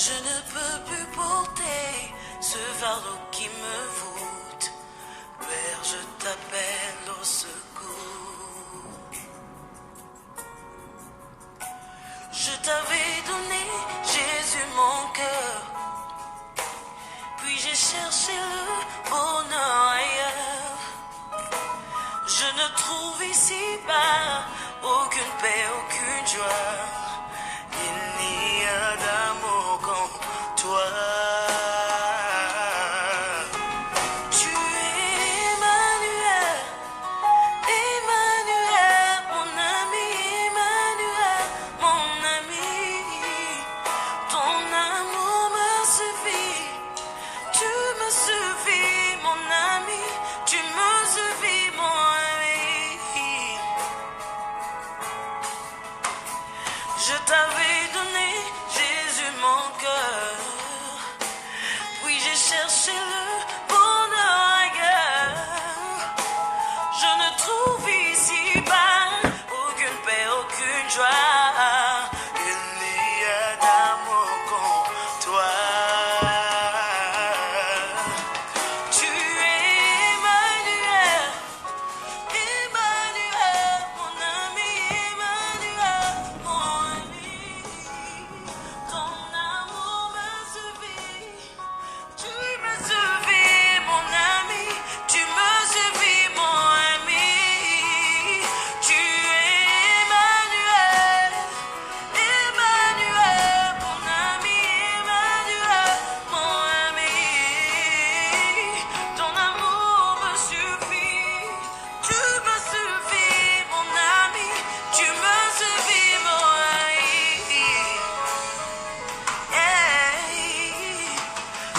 Je ne peux plus porter ce fardeau qui me voûte. Père, je t'appelle au secours. Je t'avais donné, Jésus, mon cœur. Puis j'ai cherché le bonheur ailleurs. Je ne trouve ici-bas aucune paix, aucune joie. Il n'y a d'amour qu'en toi. Tu es Emmanuel, Emmanuel, mon ami, Emmanuel, mon ami. Ton amour me suffit, tu me suffis, mon ami, tu me suffis, mon ami. Je t'avais donné, Jésus, mon cœur. Puis j'ai cherché le bonheur ailleurs. Je ne trouve ici-bas aucune paix, aucune joie. Il n'y a d'amour qu'en toi. Tu es Emmanuel, Emmanuel, mon ami, Emmanuel, mon ami. Ton amour me suffit, tu me suffis, mon ami, tu me suffis, mon ami. Tu es Emmanuel, Emmanuel, mon ami, Emmanuel, mon ami. Ton amour me suffit, tu me suffis, mon ami, tu me suffis, mon ami. Hey,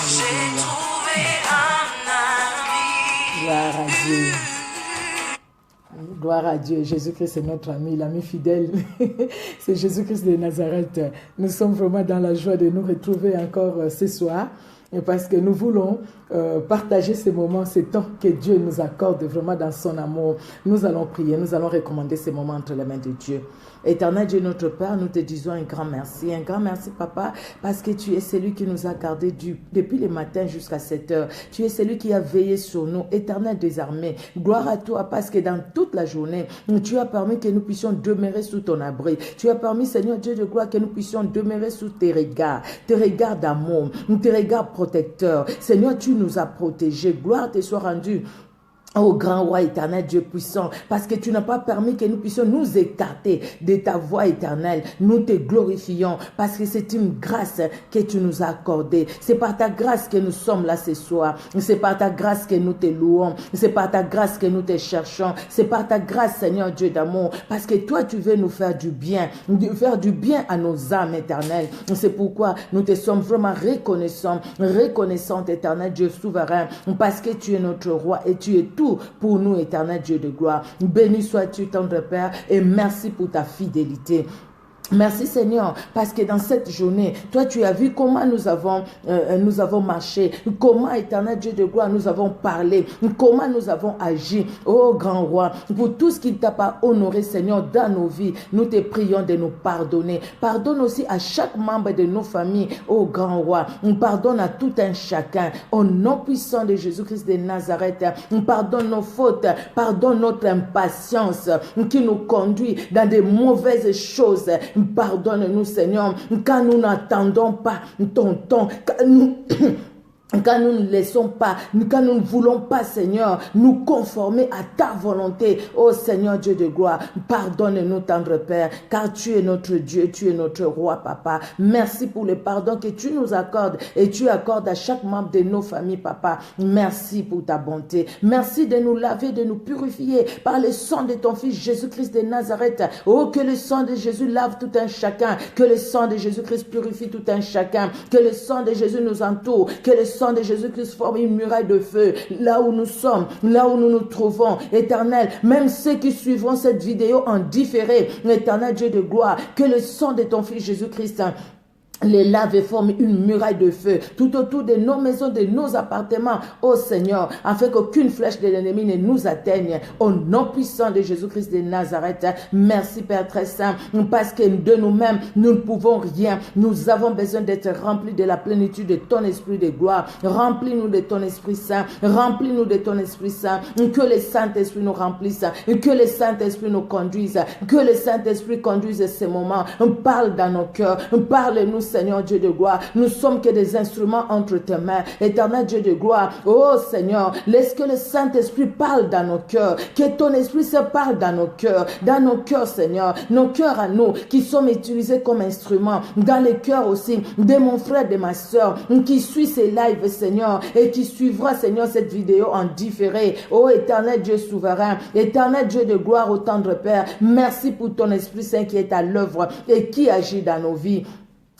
j'ai trouvé un ami. Gloire à Dieu. Gloire à Dieu. Jésus-Christ est notre ami, l'ami fidèle. C'est Jésus-Christ de Nazareth. Nous sommes vraiment dans la joie de nous retrouver encore ce soir. Parce que nous voulons partager ces moments, ces temps que Dieu nous accorde vraiment dans son amour. Nous allons prier, nous allons recommander ces moments entre les mains de Dieu. Éternel Dieu notre Père, nous te disons un grand merci Papa, parce que tu es celui qui nous a gardés depuis le matin jusqu'à cette heure. Tu es celui qui a veillé sur nous, Éternel des armées. Gloire à toi parce que dans toute la journée, tu as permis que nous puissions demeurer sous ton abri. Tu as permis, Seigneur Dieu de gloire, que nous puissions demeurer sous tes regards d'amour, tes regards protecteurs. Seigneur, tu nous as protégés. Gloire te soit rendue. Ô grand roi éternel, Dieu puissant, parce que tu n'as pas permis que nous puissions nous écarter de ta voix éternelle. Nous te glorifions parce que c'est une grâce que tu nous as accordée. C'est par ta grâce que nous sommes là ce soir. C'est par ta grâce que nous te louons. C'est par ta grâce que nous te cherchons. C'est par ta grâce, Seigneur Dieu d'amour, parce que toi, tu veux nous faire du bien à nos âmes éternelles. C'est pourquoi nous te sommes vraiment reconnaissants, éternel Dieu souverain, parce que tu es notre roi et tu es tout pour nous, éternel Dieu de gloire. Béni sois-tu, tendre Père, et merci pour ta fidélité. Merci Seigneur, parce que dans cette journée, toi tu as vu comment nous avons marché, comment éternel Dieu de gloire nous avons parlé, comment nous avons agi, oh grand roi, pour tout ce qui ne t'a pas honoré Seigneur dans nos vies. Nous te prions de nous pardonner. Pardonne aussi à chaque membre de nos familles, oh grand roi. Pardonne à tout un chacun, au nom puissant de Jésus-Christ de Nazareth. Pardonne nos fautes, pardonne notre impatience qui nous conduit dans de mauvaises choses. Pardonne-nous, Seigneur, quand nous n'attendons pas ton temps, quand nous ne laissons pas, quand nous ne voulons pas, Seigneur, nous conformer à ta volonté. Oh Seigneur Dieu de gloire, pardonne-nous, tendre Père, car tu es notre Dieu, tu es notre roi, Papa. Merci pour le pardon que tu nous accordes et tu accordes à chaque membre de nos familles, Papa. Merci pour ta bonté. Merci de nous laver, de nous purifier par le sang de ton Fils Jésus-Christ de Nazareth. Oh, que le sang de Jésus lave tout un chacun, que le sang de Jésus-Christ purifie tout un chacun, que le sang de Jésus nous entoure, que le sang de Jésus-Christ forme une muraille de feu là où nous sommes, là où nous nous trouvons. Éternel, même ceux qui suivront cette vidéo en différé, éternel Dieu de gloire, que le sang de ton Fils Jésus-Christ les laves et forment une muraille de feu tout autour de nos maisons, de nos appartements, ô Seigneur, afin qu'aucune flèche de l'ennemi ne nous atteigne. Au nom puissant de Jésus-Christ de Nazareth, merci Père très saint, parce que de nous-mêmes, nous ne pouvons rien. Nous avons besoin d'être remplis de la plénitude de ton esprit de gloire. Remplis-nous de ton Esprit Saint, remplis-nous de ton Esprit Saint, que le Saint-Esprit nous remplisse, que le Saint-Esprit nous conduise, que le Saint-Esprit conduise ces moments. Parle dans nos cœurs, parle-nous Seigneur Dieu de gloire, nous sommes que des instruments entre tes mains, éternel Dieu de gloire. Oh Seigneur, laisse que le Saint-Esprit parle dans nos cœurs, que ton Esprit se parle dans nos cœurs Seigneur, nos cœurs à nous qui sommes utilisés comme instruments, dans les cœurs aussi de mon frère, de ma soeur qui suit ces lives Seigneur et qui suivra Seigneur cette vidéo en différé. Oh éternel Dieu souverain, éternel Dieu de gloire, au tendre Père, merci pour ton Esprit Saint qui est à l'œuvre et qui agit dans nos vies.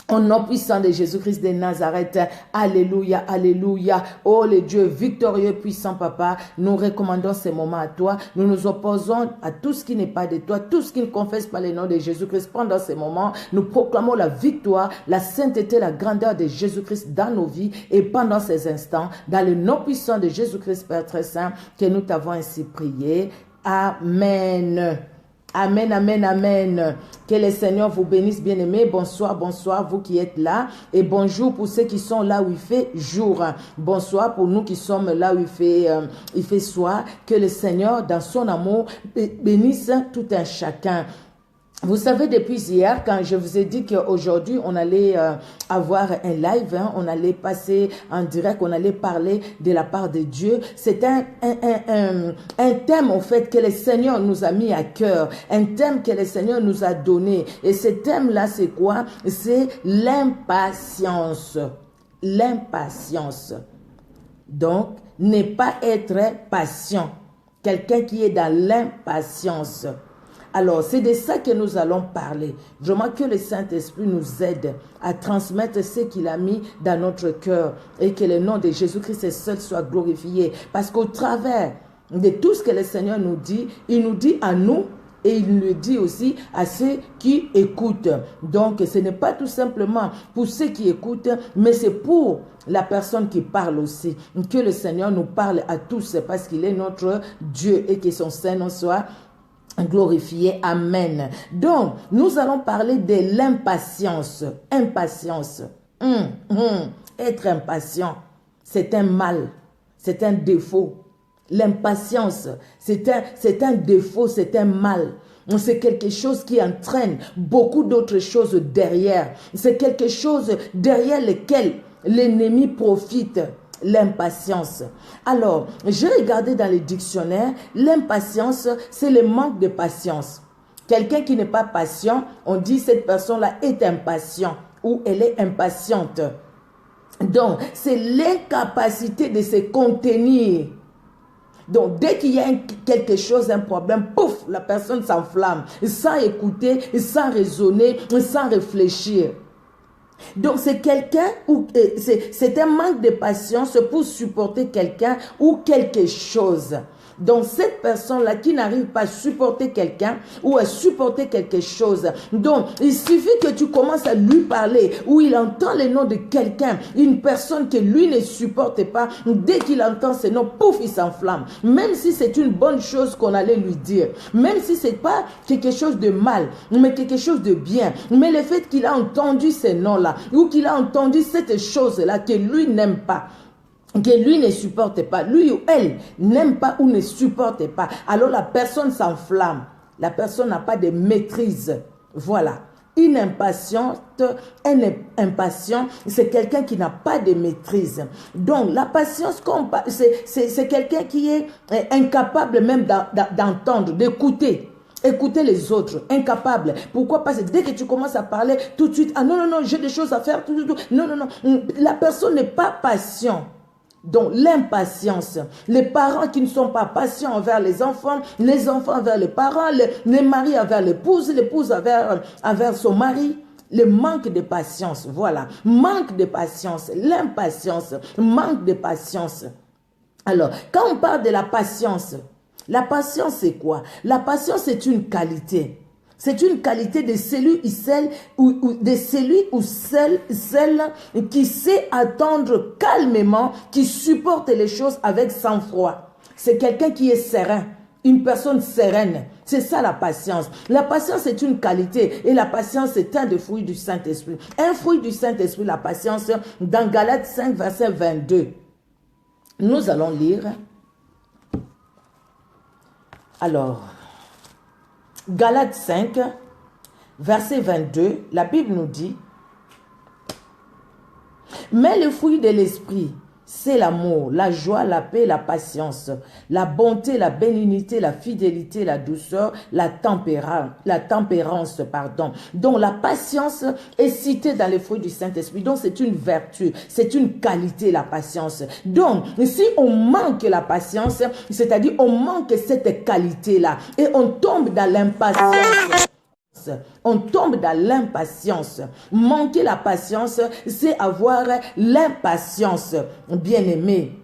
Au nom puissant de Jésus-Christ de Nazareth, alléluia, alléluia. Oh le Dieu victorieux, puissant Papa, nous recommandons ces moments à toi. Nous nous opposons à tout ce qui n'est pas de toi, tout ce qui ne confesse pas le nom de Jésus-Christ. Pendant ces moments, nous proclamons la victoire, la sainteté, la grandeur de Jésus-Christ dans nos vies. Et pendant ces instants, dans le nom puissant de Jésus-Christ, Père très saint, que nous t'avons ainsi prié. Amen. Amen, amen, amen. Que le Seigneur vous bénisse, bien-aimés. Bonsoir, bonsoir, vous qui êtes là. Et bonjour pour ceux qui sont là où il fait jour. Bonsoir pour nous qui sommes là où il fait soir. Que le Seigneur, dans son amour, bénisse tout un chacun. Vous savez, depuis hier, quand je vous ai dit qu'aujourd'hui, on allait avoir un live, on allait passer en direct, on allait parler de la part de Dieu. C'est un thème, en fait, que le Seigneur nous a mis à cœur. Un thème que le Seigneur nous a donné. Et ce thème-là, c'est quoi? C'est l'impatience. L'impatience. Donc, ne pas être patient. Quelqu'un qui est dans l'impatience. Alors, c'est de ça que nous allons parler. Vraiment que le Saint-Esprit nous aide à transmettre ce qu'il a mis dans notre cœur et que le nom de Jésus-Christ seul soit glorifié. Parce qu'au travers de tout ce que le Seigneur nous dit, il nous dit à nous et il le dit aussi à ceux qui écoutent. Donc, ce n'est pas tout simplement pour ceux qui écoutent, mais c'est pour la personne qui parle aussi. Que le Seigneur nous parle à tous parce qu'il est notre Dieu et que son Saint-Nom soit glorifié. Amen. Donc, nous allons parler de l'impatience. Impatience. Être impatient, c'est un mal, c'est un défaut. L'impatience, c'est un défaut, c'est un mal. C'est quelque chose qui entraîne beaucoup d'autres choses derrière. C'est quelque chose derrière lequel l'ennemi profite. L'impatience. Alors, j'ai regardé dans les dictionnaires, l'impatience, c'est le manque de patience. Quelqu'un qui n'est pas patient, on dit cette personne-là est impatient ou elle est impatiente. Donc, c'est l'incapacité de se contenir. Donc, dès qu'il y a quelque chose, un problème, pouf, la personne s'enflamme, sans écouter, sans raisonner, sans réfléchir. Donc, c'est quelqu'un ou c'est un manque de patience pour supporter quelqu'un ou quelque chose. Donc, cette personne-là qui n'arrive pas à supporter quelqu'un ou à supporter quelque chose. Donc, il suffit que tu commences à lui parler ou il entend le nom de quelqu'un, une personne que lui ne supporte pas. Dès qu'il entend ce nom, pouf, il s'enflamme. Même si c'est une bonne chose qu'on allait lui dire. Même si c'est pas quelque chose de mal, mais quelque chose de bien. Mais le fait qu'il a entendu ce nom-là ou qu'il a entendu cette chose-là que lui n'aime pas, que lui ne supporte pas, lui ou elle n'aime pas ou ne supporte pas, alors la personne s'enflamme. La personne n'a pas de maîtrise. Voilà. Une impatiente, un impatient, c'est quelqu'un qui n'a pas de maîtrise. Donc, la patience, c'est quelqu'un qui est incapable même d'entendre, d'écouter. Écouter les autres, incapable. Pourquoi? Parce que dès que tu commences à parler, tout de suite, ah non, j'ai des choses à faire, non. La personne n'est pas patient. Donc, l'impatience. Les parents qui ne sont pas patients envers les enfants envers les parents, les maris envers l'épouse envers son mari. Le manque de patience, voilà. Manque de patience, l'impatience, manque de patience. Alors, quand on parle de la patience c'est quoi? La patience, c'est une qualité. C'est une qualité de celui ou celle qui sait attendre calmement, qui supporte les choses avec sang-froid. C'est quelqu'un qui est serein, une personne sereine. C'est ça la patience. La patience est une qualité et la patience est un des fruits du Saint-Esprit. Un fruit du Saint-Esprit, la patience, dans Galates 5, verset 22. Nous allons lire. Alors, Galates 5, verset 22, la Bible nous dit, « Mais le fruit de l'esprit, c'est l'amour, la joie, la paix, la patience, la bonté, la bénignité, la fidélité, la douceur, la tempérance, pardon. » Donc la patience est citée dans les fruits du Saint-Esprit. Donc c'est une vertu, c'est une qualité, la patience. Donc si on manque la patience, c'est-à-dire on manque cette qualité-là et on tombe dans l'impatience. On tombe dans l'impatience. Manquer la patience, c'est avoir l'impatience, bien-aimé.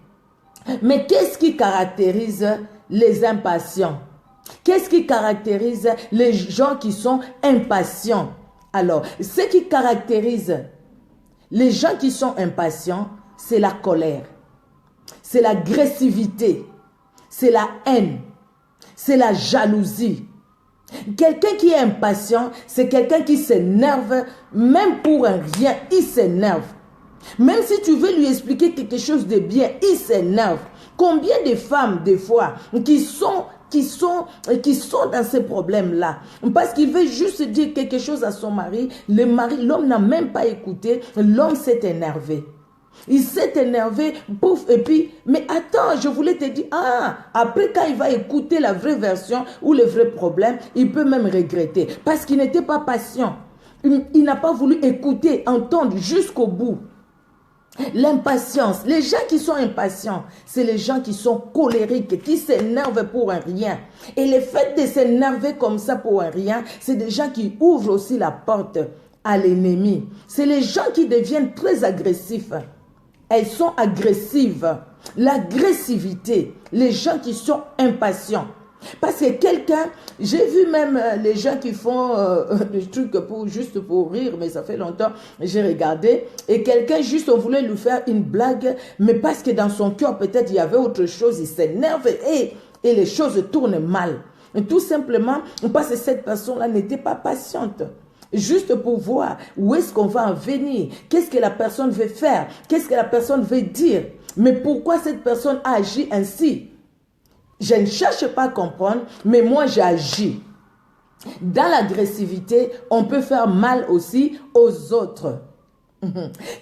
Mais qu'est-ce qui caractérise les impatients? Qu'est-ce qui caractérise les gens qui sont impatients? Alors, ce qui caractérise les gens qui sont impatients, c'est la colère, c'est l'agressivité, c'est la haine, c'est la jalousie. Quelqu'un qui est impatient, c'est quelqu'un qui s'énerve, même pour un rien, il s'énerve. Même si tu veux lui expliquer quelque chose de bien, il s'énerve. Combien de femmes, des fois, qui sont dans ces problèmes-là, parce qu'il veut juste dire quelque chose à son mari, l'homme n'a même pas écouté, l'homme s'est énervé. Il s'est énervé, pouf, et puis, mais attends, je voulais te dire, après quand il va écouter la vraie version ou le vrai problème, il peut même regretter, parce qu'il n'était pas patient. Il n'a pas voulu écouter, entendre jusqu'au bout. L'impatience, les gens qui sont impatients, c'est les gens qui sont colériques, qui s'énervent pour un rien. Et le fait de s'énerver comme ça pour un rien, c'est des gens qui ouvrent aussi la porte à l'ennemi. C'est les gens qui deviennent très agressifs. Elles sont agressives. L'agressivité, les gens qui sont impatients. Parce que quelqu'un, j'ai vu même les gens qui font des trucs juste pour rire, mais ça fait longtemps, j'ai regardé, et quelqu'un juste, on voulait lui faire une blague, mais parce que dans son cœur, peut-être il y avait autre chose, il s'énerve et les choses tournent mal. Et tout simplement, parce que cette personne-là n'était pas patiente. Juste pour voir où est-ce qu'on va en venir, qu'est-ce que la personne veut faire, qu'est-ce que la personne veut dire, mais pourquoi cette personne a agi ainsi. Je ne cherche pas à comprendre, mais moi j'ai agi. Dans l'agressivité, on peut faire mal aussi aux autres.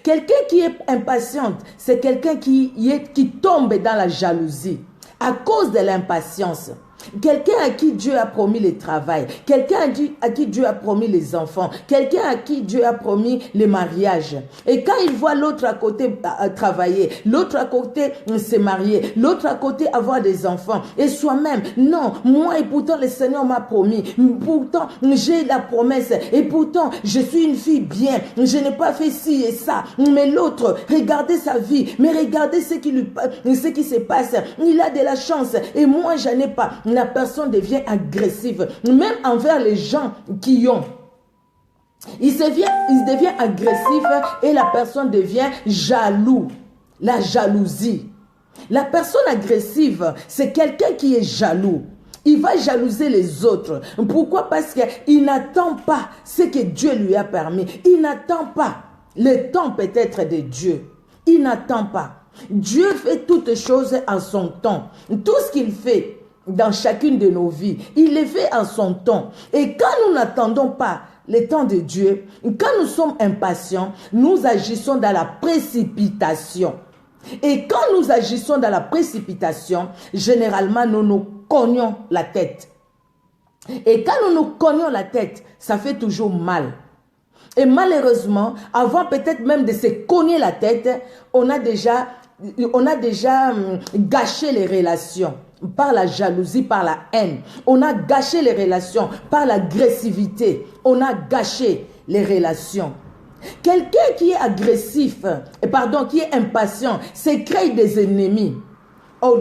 Quelqu'un qui est impatiente, c'est quelqu'un qui tombe dans la jalousie à cause de l'impatience. Quelqu'un à qui Dieu a promis le travail, quelqu'un à qui Dieu a promis les enfants, quelqu'un à qui Dieu a promis le mariage. Et quand il voit l'autre à côté travailler, l'autre à côté se marier, l'autre à côté avoir des enfants, et soi-même, non, moi et pourtant le Seigneur m'a promis, pourtant j'ai la promesse, et pourtant je suis une fille bien, je n'ai pas fait ci et ça, mais l'autre, regardez sa vie, mais regardez ce qui se passe, il a de la chance, et moi j'en ai pas. La personne devient agressive, même envers les gens qui ont. Il devient agressif et la personne devient jaloux. La jalousie. La personne agressive, c'est quelqu'un qui est jaloux. Il va jalouser les autres. Pourquoi? Parce qu'il n'attend pas ce que Dieu lui a permis. Il n'attend pas le temps peut-être de Dieu. Il n'attend pas. Dieu fait toutes choses en son temps. Tout ce qu'il fait dans chacune de nos vies, il les fait en son temps. Et quand nous n'attendons pas le temps de Dieu, quand nous sommes impatients, nous agissons dans la précipitation. Et quand nous agissons dans la précipitation, généralement nous nous cognons la tête. Et quand nous nous cognons la tête, ça fait toujours mal. Et malheureusement, avant peut-être même de se cogner la tête, on a déjà gâché les relations. Par la jalousie, par la haine. On a gâché les relations par l'agressivité. On a gâché les relations. Quelqu'un qui est agressif, qui est impatient, c'est créer des ennemis.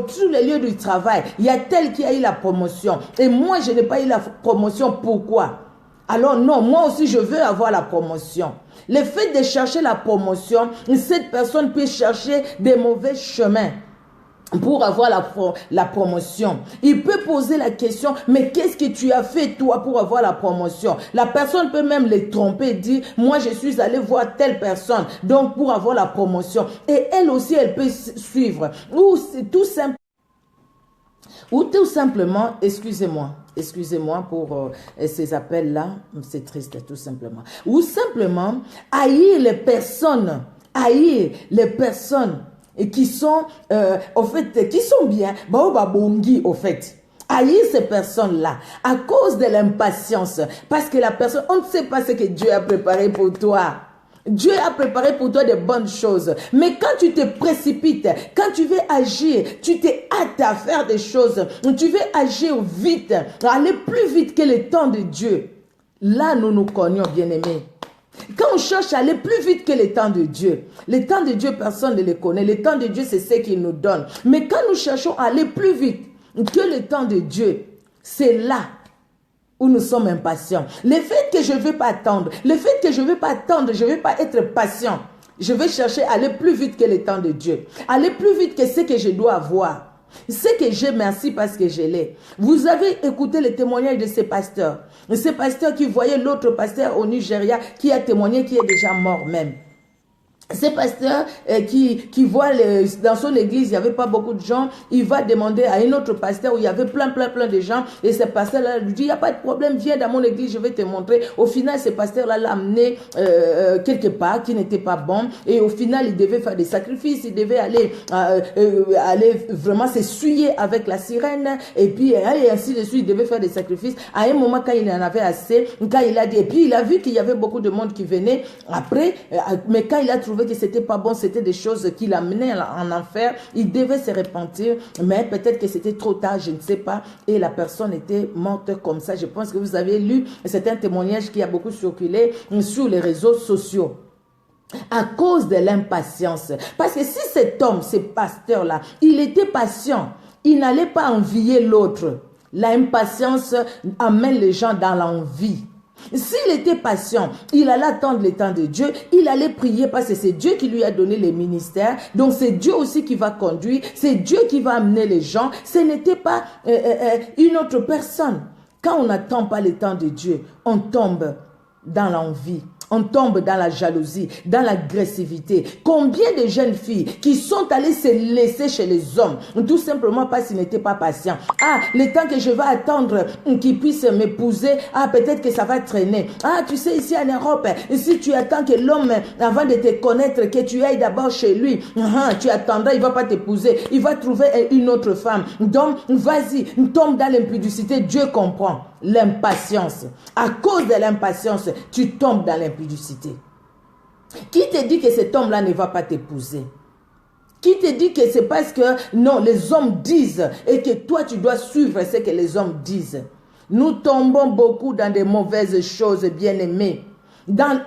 Sur les lieux du travail, il y a tel qui a eu la promotion. Et moi, je n'ai pas eu la promotion. Pourquoi? Alors non, moi aussi je veux avoir la promotion. Le fait de chercher la promotion, cette personne peut chercher des mauvais chemins pour avoir la promotion. Il peut poser la question, mais qu'est-ce que tu as fait toi pour avoir la promotion? La personne peut même les tromper, dire, moi je suis allé voir telle personne, donc pour avoir la promotion. Et elle aussi, elle peut suivre. Ou tout simplement, excusez-moi pour ces appels-là, c'est triste tout simplement. Ou simplement, haïr les personnes et qui sont, au fait, qui sont bien, au fait. Haïr ces personnes-là à cause de l'impatience. Parce que la personne, on ne sait pas ce que Dieu a préparé pour toi. Dieu a préparé pour toi de bonnes choses. Mais quand tu te précipites, quand tu veux agir, tu t'es hâte à faire des choses. Tu veux agir vite, aller plus vite que le temps de Dieu. Là, nous nous connaissons, bien-aimés. Quand on cherche à aller plus vite que le temps de Dieu, le temps de Dieu, personne ne le connaît. Le temps de Dieu, c'est ce qu'il nous donne. Mais quand nous cherchons à aller plus vite que le temps de Dieu, c'est là où nous sommes impatients. Le fait que je ne veux pas attendre, je ne veux pas être patient. Je veux chercher à aller plus vite que le temps de Dieu. Aller plus vite que ce que je dois avoir. Ce que j'ai, merci parce que je l'ai. Vous avez écouté le témoignage de ces pasteurs. Ces pasteurs qui voyaient l'autre pasteur au Nigeria qui a témoigné, qui est déjà mort même. Ces pasteurs qui voient dans son église, il n'y avait pas beaucoup de gens, il va demander à un autre pasteur où il y avait plein de gens, et ce pasteur-là lui dit, il n'y a pas de problème, viens dans mon église, je vais te montrer. Au final, ce pasteur-là l'a amené quelque part qui n'était pas bon, et au final, il devait faire des sacrifices, il devait aller vraiment s'essuyer avec la sirène, et puis et ainsi de suite, il devait faire des sacrifices. À un moment, quand il en avait assez, quand il a dit, et puis il a vu qu'il y avait beaucoup de monde qui venait après, mais quand il a trouvé que c'était pas bon, c'était des choses qui l'amenaient en enfer, il devait se repentir, mais peut-être que c'était trop tard, je ne sais pas, et la personne était morte comme ça. Je pense que vous avez lu, c'est un témoignage qui a beaucoup circulé sur les réseaux sociaux. À cause de l'impatience. Parce que si cet homme, ce pasteur-là, il était patient, il n'allait pas envier l'autre. L'impatience amène les gens dans l'envie. S'il était patient, il allait attendre le temps de Dieu, il allait prier parce que c'est Dieu qui lui a donné les ministères, donc c'est Dieu aussi qui va conduire, c'est Dieu qui va amener les gens, ce n'était pas une autre personne. Quand on n'attend pas le temps de Dieu, on tombe dans l'envie. On tombe dans la jalousie, dans l'agressivité. Combien de jeunes filles qui sont allées se laisser chez les hommes, tout simplement parce qu'ils n'étaient pas patients. Ah, le temps que je vais attendre qu'ils puissent m'épouser, ah, peut-être que ça va traîner. Ah, tu sais, ici en Europe, si tu attends que l'homme, avant de te connaître, que tu ailles d'abord chez lui, tu attendras, il ne va pas t'épouser. Il va trouver une autre femme. Donc, vas-y, tombe dans l'impudicité. Dieu comprend. L'impatience. À cause de l'impatience, tu tombes dans l'impudicité. Qui te dit que cet homme-là ne va pas t'épouser? Qui te dit que c'est parce que non, les hommes disent et que toi tu dois suivre ce que les hommes disent? Nous tombons beaucoup dans des mauvaises choses, bien-aimés. Dans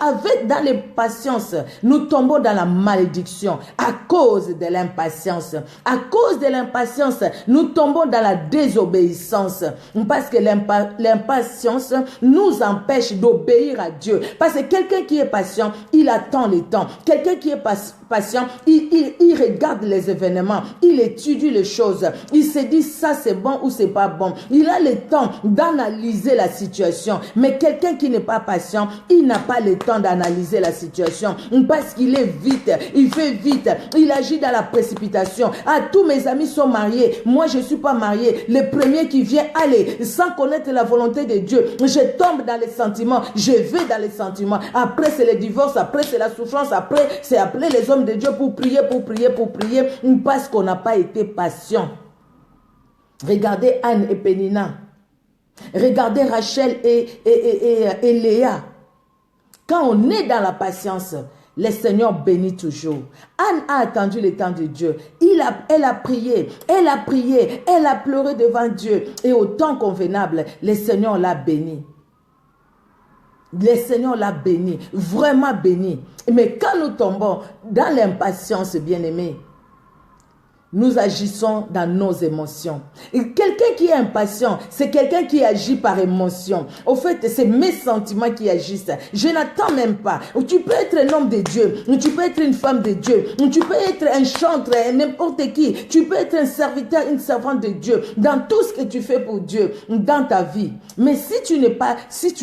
l'impatience, nous tombons dans la malédiction à cause de l'impatience. À cause de l'impatience, nous tombons dans la désobéissance. Parce que l'impatience nous empêche d'obéir à Dieu. Parce que quelqu'un qui est patient, il attend le temps. Quelqu'un qui est patient, il regarde les événements, il étudie les choses. Il se dit ça c'est bon ou c'est pas bon. Il a le temps d'analyser la situation. Mais quelqu'un qui n'est pas patient, il n'a pas le temps d'analyser la situation parce qu'il est vite, il fait vite, il agit dans la précipitation. Ah, tous mes amis sont mariés, moi je ne suis pas marié. Le premier qui vient, allez, sans connaître la volonté de Dieu, je tombe dans les sentiments, je vais dans les sentiments. Après c'est le divorce, après c'est la souffrance, après c'est appeler les hommes de Dieu pour prier, parce qu'on n'a pas été patient. Regardez Anne et Pénina. Regardez Rachel et Léa. Quand on est dans la patience, le Seigneur bénit toujours. Anne a attendu le temps de Dieu. Elle a prié, elle a pleuré devant Dieu. Et au temps convenable, le Seigneur l'a béni. Le Seigneur l'a béni, vraiment béni. Mais quand nous tombons dans l'impatience, bien-aimés, nous agissons dans nos émotions. Quelqu'un qui est impatient, c'est quelqu'un qui agit par émotion. Au fait, c'est mes sentiments qui agissent. Je n'attends même pas. Tu peux être un homme de Dieu, tu peux être une femme de Dieu, tu peux être un chantre, n'importe qui. Tu peux être un serviteur, une servante de Dieu, dans tout ce que tu fais pour Dieu, dans ta vie. Mais si tu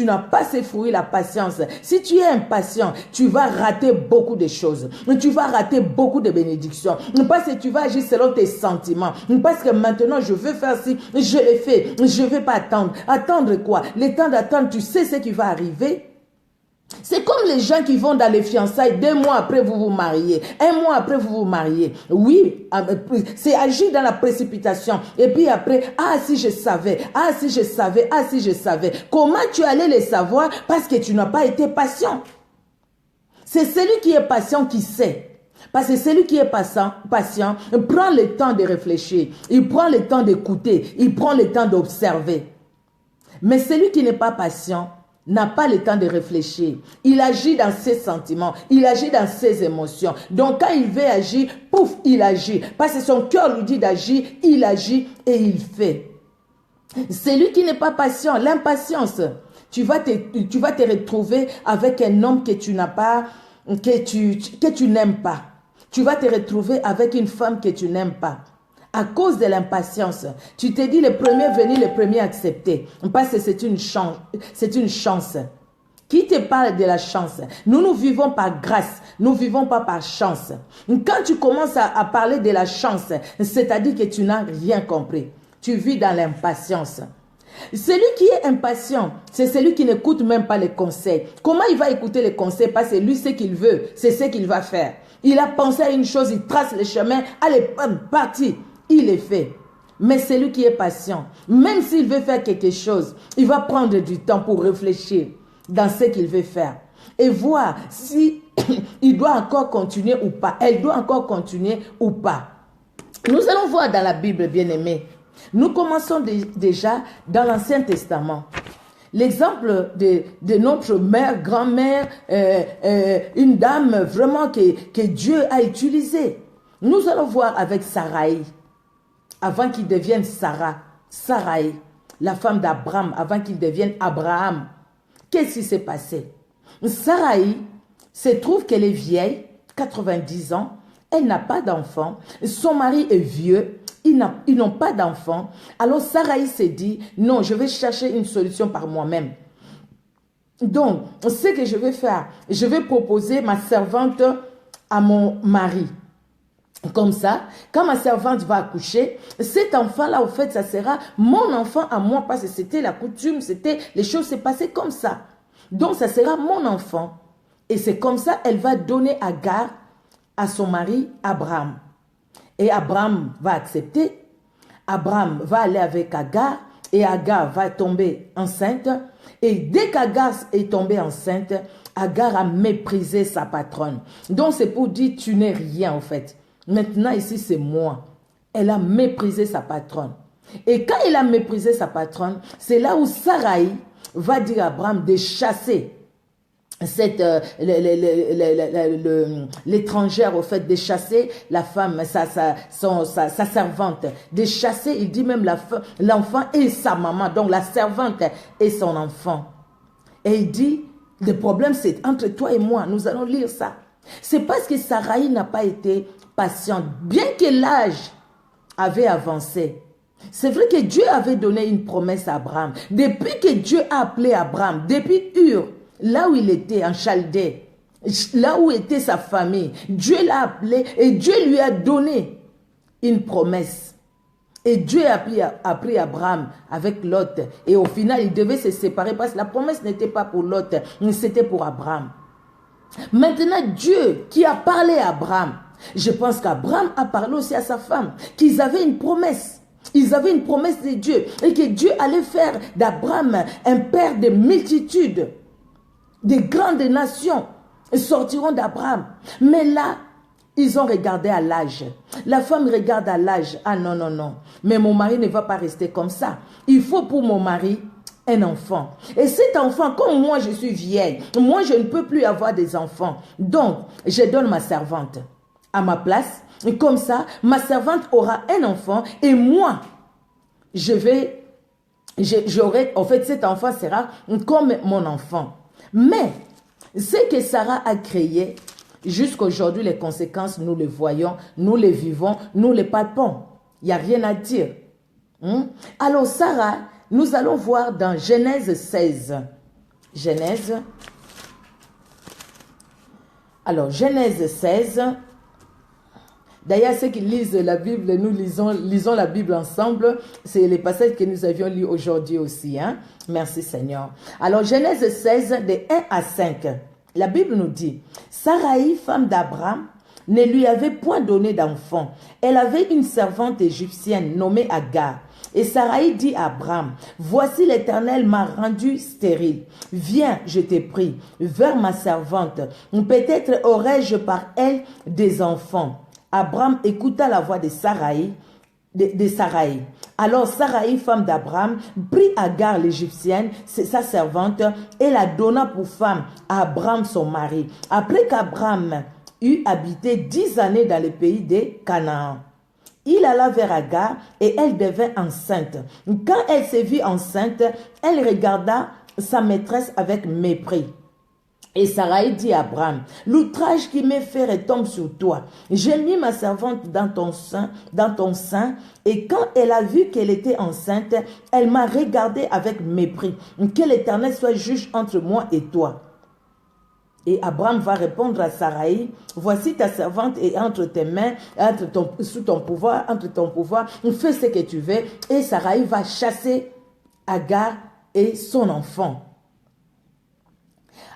n'as pas ces fruits, la patience, si tu es impatient, tu vas rater beaucoup de choses. Tu vas rater beaucoup de bénédictions. Parce que tu vas agir selon tes sentiments. Parce que maintenant, je veux faire ci, je l'ai fait. Je ne vais pas attendre. Attendre quoi? Le temps d'attendre, tu sais ce qui va arriver? C'est comme les gens qui vont dans les fiançailles, 2 mois après vous vous mariez, 1 mois après vous vous mariez. Oui, c'est agir dans la précipitation. Et puis après, ah si je savais, ah si je savais, ah si je savais. Comment tu allais les savoir? Parce que tu n'as pas été patient. C'est celui qui est patient qui sait. Parce que celui qui est patient prend le temps de réfléchir, il prend le temps d'écouter, il prend le temps d'observer. Mais celui qui n'est pas patient n'a pas le temps de réfléchir. Il agit dans ses sentiments, il agit dans ses émotions. Donc quand il veut agir, pouf, il agit. Parce que son cœur lui dit d'agir, il agit et il fait. Celui qui n'est pas patient, l'impatience, tu vas te retrouver avec un homme que tu n'as pas, que tu n'aimes pas. Tu vas te retrouver avec une femme que tu n'aimes pas. À cause de l'impatience, tu te dis le premier venu, le premier accepté. Parce que c'est une chance. C'est une chance. Qui te parle de la chance? Nous vivons par grâce. Nous ne vivons pas par chance. Quand tu commences à parler de la chance, c'est-à-dire que tu n'as rien compris. Tu vis dans l'impatience. Celui qui est impatient, c'est celui qui n'écoute même pas les conseils. Comment il va écouter les conseils? Parce que lui, ce qu'il veut, c'est ce qu'il va faire. Il a pensé à une chose, il trace le chemin, allez, parti, il est fait. Mais celui qui est patient, même s'il veut faire quelque chose, il va prendre du temps pour réfléchir dans ce qu'il veut faire. Et voir si il doit encore continuer ou pas. Elle doit encore continuer ou pas. Nous allons voir dans la Bible, bien-aimés. Nous commençons déjà dans l'Ancien Testament. L'exemple de notre mère, grand-mère, une dame vraiment que Dieu a utilisée. Nous allons voir avec Sarai, avant qu'il devienne Sarah. Sarai, la femme d'Abraham, avant qu'il devienne Abraham. Qu'est-ce qui s'est passé? Sarai se trouve qu'elle est vieille, 90 ans, elle n'a pas d'enfant, son mari est vieux, ils n'ont pas d'enfant. Alors Sarai s'est dit, non, je vais chercher une solution par moi-même. Donc, ce que je vais faire, je vais proposer ma servante à mon mari. Comme ça, quand ma servante va accoucher, cet enfant-là, au fait, ça sera mon enfant à moi, parce que c'était la coutume, les choses s'est passées comme ça. Donc, ça sera mon enfant. Et c'est comme ça, elle va donner Agar à son mari Abraham. Et Abraham va accepter. Abraham va aller avec Agar. Et Agar va tomber enceinte. Et dès qu'Agar est tombée enceinte, Agar a méprisé sa patronne. Donc c'est pour dire, tu n'es rien en fait. Maintenant ici c'est moi. Elle a méprisé sa patronne. Et quand elle a méprisé sa patronne, c'est là où Sarai va dire à Abraham de chasser l'étrangère, au fait, de chasser la femme, sa servante, de chasser, il dit même l'enfant et sa maman, donc la servante et son enfant. Et il dit, le problème c'est entre toi et moi, nous allons lire ça. C'est parce que Sarai n'a pas été patiente, bien que l'âge avait avancé. C'est vrai que Dieu avait donné une promesse à Abraham. Depuis que Dieu a appelé Abraham, depuis Ur, là où il était, en Chaldée, là où était sa famille, Dieu l'a appelé et Dieu lui a donné une promesse. Et Dieu a pris Abraham avec Lot. Et au final, il devait se séparer parce que la promesse n'était pas pour Lot, mais c'était pour Abraham. Maintenant, Dieu qui a parlé à Abraham, je pense qu'Abraham a parlé aussi à sa femme, qu'ils avaient une promesse. Ils avaient une promesse de Dieu et que Dieu allait faire d'Abraham un père de multitudes. Des grandes nations sortiront d'Abraham. Mais là, ils ont regardé à l'âge. La femme regarde à l'âge. Ah non, non, non. Mais mon mari ne va pas rester comme ça. Il faut pour mon mari un enfant. Et cet enfant, comme moi je suis vieille, moi je ne peux plus avoir des enfants. Donc, je donne ma servante à ma place. Comme ça, ma servante aura un enfant et moi, j'aurai, en fait, cet enfant sera comme mon enfant. Mais, ce que Sarah a créé, jusqu'à aujourd'hui, les conséquences, nous les voyons, nous les vivons, nous les palpons. Il n'y a rien à dire. Alors, Sarah, nous allons voir dans Genèse 16. Genèse 16. D'ailleurs, ceux qui lisent la Bible, nous lisons la Bible ensemble. C'est les passages que nous avions lus aujourd'hui aussi. Merci Seigneur. Alors, Genèse 16, de 1 à 5. La Bible nous dit, Saraï, femme d'Abraham, ne lui avait point donné d'enfant. Elle avait une servante égyptienne nommée Agar. Et Saraï dit à Abraham, voici l'Éternel m'a rendu stérile. Viens, je t'ai pris, vers ma servante. Peut-être aurai-je par elle des enfants. Abraham écouta la voix de Saraï. Alors Saraï, femme d'Abraham, prit Agar l'Égyptienne, sa servante, et la donna pour femme à Abraham son mari. Après qu'Abraham eut habité 10 années dans le pays de Canaan. Il alla vers Agar et elle devint enceinte. Quand elle se vit enceinte, elle regarda sa maîtresse avec mépris. Et Saraï dit à Abraham, l'outrage qui m'est fait retombe sur toi. J'ai mis ma servante dans ton sein, et quand elle a vu qu'elle était enceinte, elle m'a regardé avec mépris. Que l'Éternel soit juge entre moi et toi. Et Abraham va répondre à Saraï, voici ta servante est entre tes mains, sous ton pouvoir, fais ce que tu veux. Et Saraï va chasser Agar et son enfant.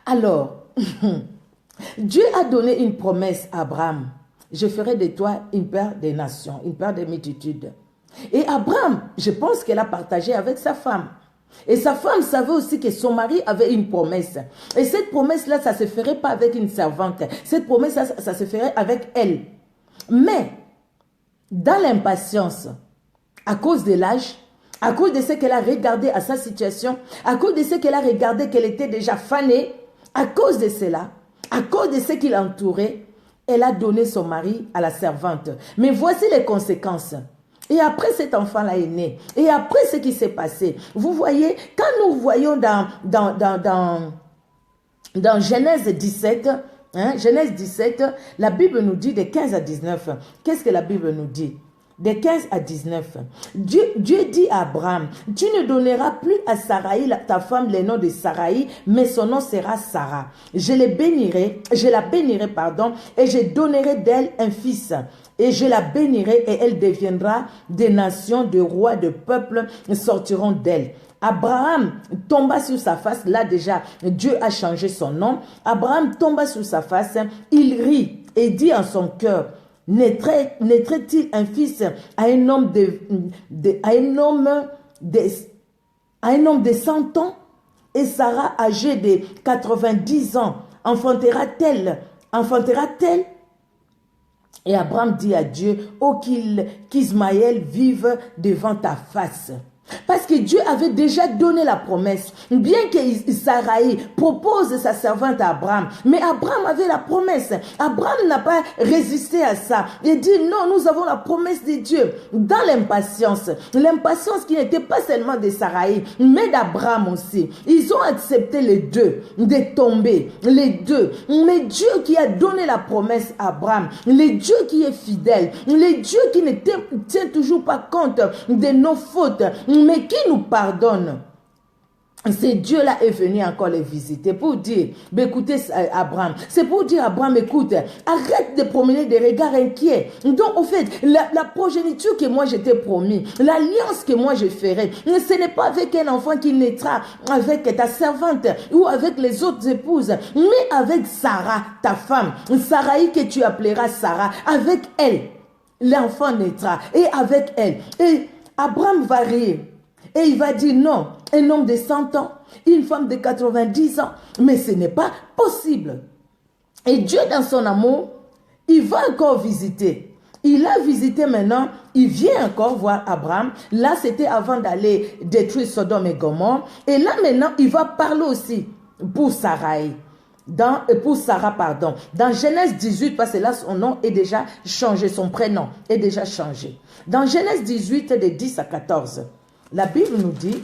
Alors, Dieu a donné une promesse à Abraham. Je ferai de toi une père des nations, une père des multitudes. Et Abraham, je pense qu'elle a partagé avec sa femme. Et sa femme savait aussi que son mari avait une promesse. Et cette promesse-là, ça ne se ferait pas avec une servante. Cette promesse-là, ça se ferait avec elle. Mais, dans l'impatience, à cause de l'âge, à cause de ce qu'elle a regardé à sa situation, à cause de ce qu'elle a regardé qu'elle était déjà fanée, à cause de cela, à cause de ce qui l'entourait, elle a donné son mari à la servante. Mais voici les conséquences. Et après, cet enfant-là est né. Et après ce qui s'est passé, vous voyez, quand nous voyons dans Genèse 17, Genèse 17, la Bible nous dit de 15 à 19. Qu'est-ce que la Bible nous dit? De 15 à 19. Dieu dit à Abraham, tu ne donneras plus à Saraï, ta femme, le nom de Saraï, mais son nom sera Sarah. Je la bénirai, et je donnerai d'elle un fils. Et je la bénirai et elle deviendra des nations, de rois, de peuples sortiront d'elle. Abraham tomba sur sa face, là déjà Dieu a changé son nom. Abraham tomba sur sa face, il rit et dit en son cœur, naîtrait-il un fils à un homme de 100 ans? Et Sarah, âgée de 90 ans, enfantera-t-elle? Et Abraham dit à Dieu, oh qu'Ismaël vive devant ta face. Parce que Dieu avait déjà donné la promesse. Bien que Saraï propose sa servante à Abraham. Mais Abraham avait la promesse. Abraham n'a pas résisté à ça. Il dit non, nous avons la promesse de Dieu. Dans l'impatience. L'impatience qui n'était pas seulement de Saraï, mais d'Abraham aussi. Ils ont accepté les deux de tomber. Les deux. Mais Dieu qui a donné la promesse à Abraham. Le Dieu qui est fidèle. Le Dieu qui ne tient toujours pas compte de nos fautes, mais qui nous pardonne. Ce Dieu-là est venu encore les visiter pour dire, écoutez Abraham, c'est pour dire Abraham, écoute, arrête de promener des regards inquiets. Donc, au fait, la progéniture que moi je t'ai promis, l'alliance que moi je ferai, ce n'est pas avec un enfant qui naîtra avec ta servante ou avec les autres épouses, mais avec Sarah, ta femme, Saraï que tu appelleras Sarah, avec elle, l'enfant naîtra, et avec elle. Et Abraham va rire et il va dire non, un homme de 100 ans, une femme de 90 ans, mais ce n'est pas possible. Et Dieu dans son amour, il va encore visiter. Il a visité maintenant, il vient encore voir Abraham. Là, c'était avant d'aller détruire Sodome et Gomorrhe. Et là maintenant, il va parler aussi pour Saraï. pour Sarah, pardon. Dans Genèse 18, parce que là, son nom est déjà changé, son prénom est déjà changé. Dans Genèse 18, de 10 à 14, la Bible nous dit,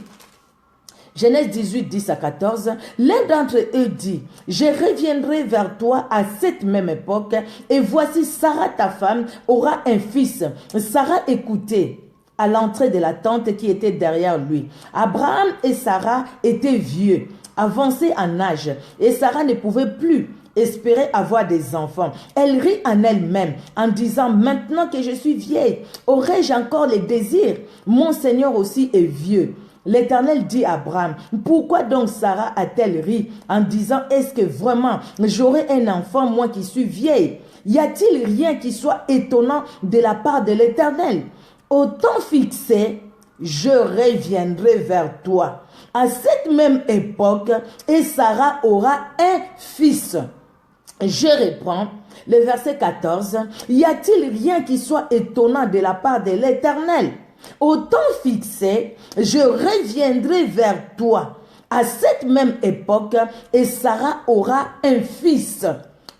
Genèse 18, 10 à 14, l'un d'entre eux dit, « Je reviendrai vers toi à cette même époque, et voici Sarah, ta femme, aura un fils. » Sarah écoutait à l'entrée de la tente qui était derrière lui. Abraham et Sarah étaient vieux, avancés en âge, et Sarah ne pouvait plus espérer avoir des enfants. Elle rit en elle-même en disant, maintenant que je suis vieille, aurais-je encore les désirs? Mon Seigneur aussi est vieux. L'Éternel dit à Abraham, pourquoi donc Sarah a-t-elle ri en disant, est-ce que vraiment j'aurai un enfant moi qui suis vieille? Y a-t-il rien qui soit étonnant de la part de l'Éternel? Au temps fixé, je reviendrai vers toi. À cette même époque, et Sarah aura un fils. Je reprends le verset 14. Y a-t-il rien qui soit étonnant de la part de l'Éternel? Au temps fixé, je reviendrai vers toi. À cette même époque, et Sarah aura un fils.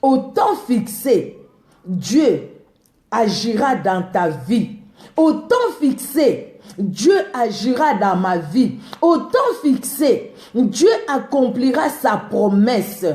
Au temps fixé, Dieu agira dans ta vie. Au temps fixé, Dieu agira dans ma vie. Au temps fixé, Dieu accomplira sa promesse.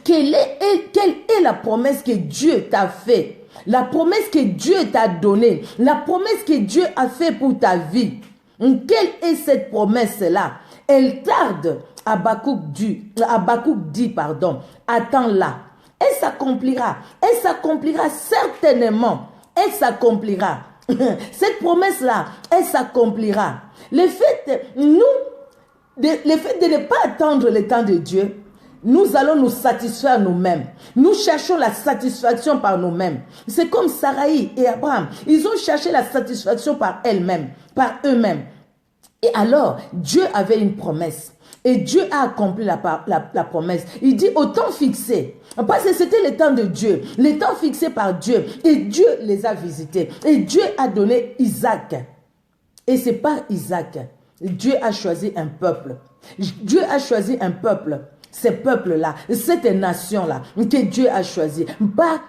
Quelle est la promesse que Dieu t'a faite? La promesse que Dieu t'a donnée? La promesse que Dieu a faite pour ta vie? Quelle est cette promesse-là? Elle tarde. Habakkuk dit, pardon, attends-la. Elle s'accomplira. Elle s'accomplira certainement. Elle s'accomplira. Cette promesse-là, elle s'accomplira. Le fait de ne pas attendre le temps de Dieu, nous allons nous satisfaire nous-mêmes. Nous cherchons la satisfaction par nous-mêmes. C'est comme Saraï et Abraham. Ils ont cherché la satisfaction par eux-mêmes. Et alors, Dieu avait une promesse. Et Dieu a accompli la promesse. Il dit au temps fixé. Parce que c'était le temps de Dieu. Le temps fixé par Dieu. Et Dieu les a visités. Et Dieu a donné Isaac. Et c'est pas Isaac. Dieu a choisi un peuple. Dieu a choisi un peuple. Ces peuples-là, cette nation-là, que Dieu a choisi. Par